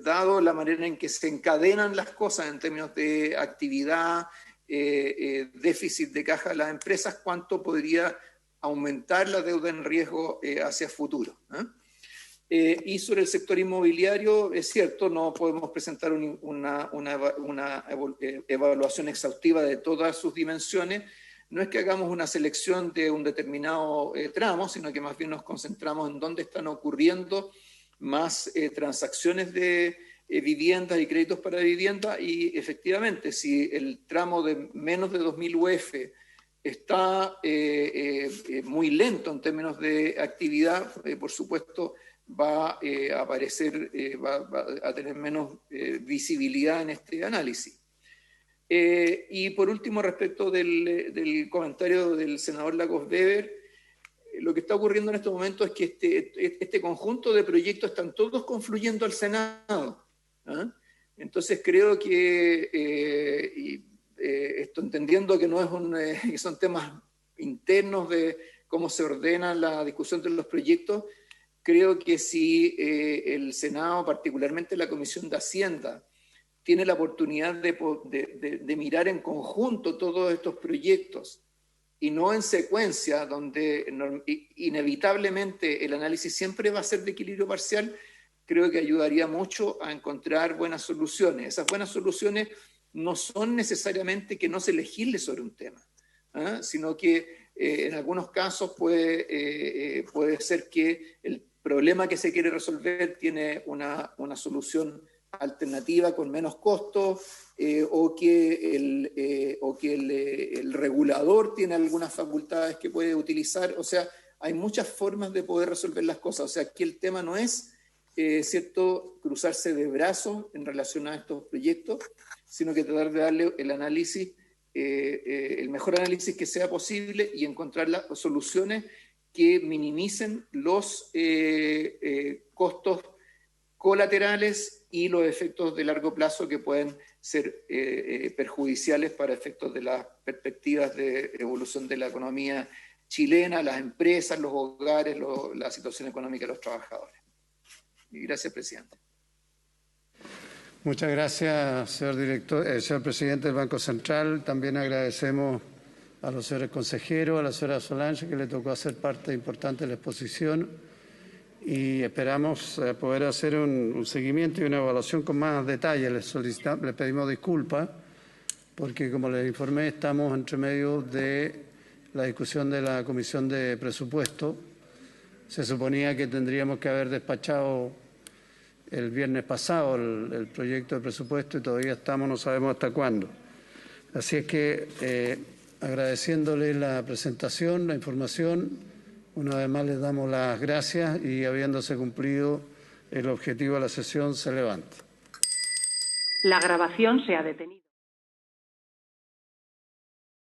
dado la manera en que se encadenan las cosas en términos de actividad, déficit de caja de las empresas, cuánto podría aumentar la deuda en riesgo hacia futuro. Y sobre el sector inmobiliario, es cierto, no podemos presentar una evaluación exhaustiva de todas sus dimensiones. No es que hagamos una selección de un determinado tramo, sino que más bien nos concentramos en dónde están ocurriendo más transacciones de viviendas y créditos para vivienda, y efectivamente, si el tramo de menos de 2.000 UF está muy lento en términos de actividad, por supuesto va a aparecer, va a tener menos visibilidad en este análisis. Y por último, respecto del comentario del senador Lagos Weber, lo que está ocurriendo en este momento es que este conjunto de proyectos están todos confluyendo al Senado. Entonces creo que, esto entendiendo que no es que son temas internos de cómo se ordena la discusión de los proyectos, creo que si el Senado, particularmente la Comisión de Hacienda, tiene la oportunidad de mirar en conjunto todos estos proyectos y no en secuencia, donde inevitablemente el análisis siempre va a ser de equilibrio parcial, creo que ayudaría mucho a encontrar buenas soluciones. Esas buenas soluciones no son necesariamente que no se legisle sobre un tema, sino que en algunos casos puede ser que el problema que se quiere resolver tiene una solución alternativa con menos costos, o que el regulador tiene algunas facultades que puede utilizar. O sea, hay muchas formas de poder resolver las cosas. O sea, aquí el tema no es, cierto, cruzarse de brazos en relación a estos proyectos, sino que tratar de darle el análisis, el mejor análisis que sea posible y encontrar las soluciones que minimicen los costos colaterales y los efectos de largo plazo que pueden ser perjudiciales para efectos de las perspectivas de evolución de la economía chilena, las empresas, los hogares, la situación económica de los trabajadores. Y gracias, presidente. Muchas gracias, señor presidente del Banco Central. También agradecemos a los señores consejeros, a la señora Solange, que le tocó hacer parte importante de la exposición, y esperamos poder hacer un seguimiento y una evaluación con más detalle. Les pedimos disculpas porque, como les informé, estamos entre medio de la discusión de la Comisión de Presupuesto. Se suponía que tendríamos que haber despachado el viernes pasado el proyecto de presupuesto y todavía estamos, no sabemos hasta cuándo. Así es que, agradeciéndole la presentación, la información, una vez más les damos las gracias y, habiéndose cumplido el objetivo de la sesión, se levanta. La grabación se ha detenido.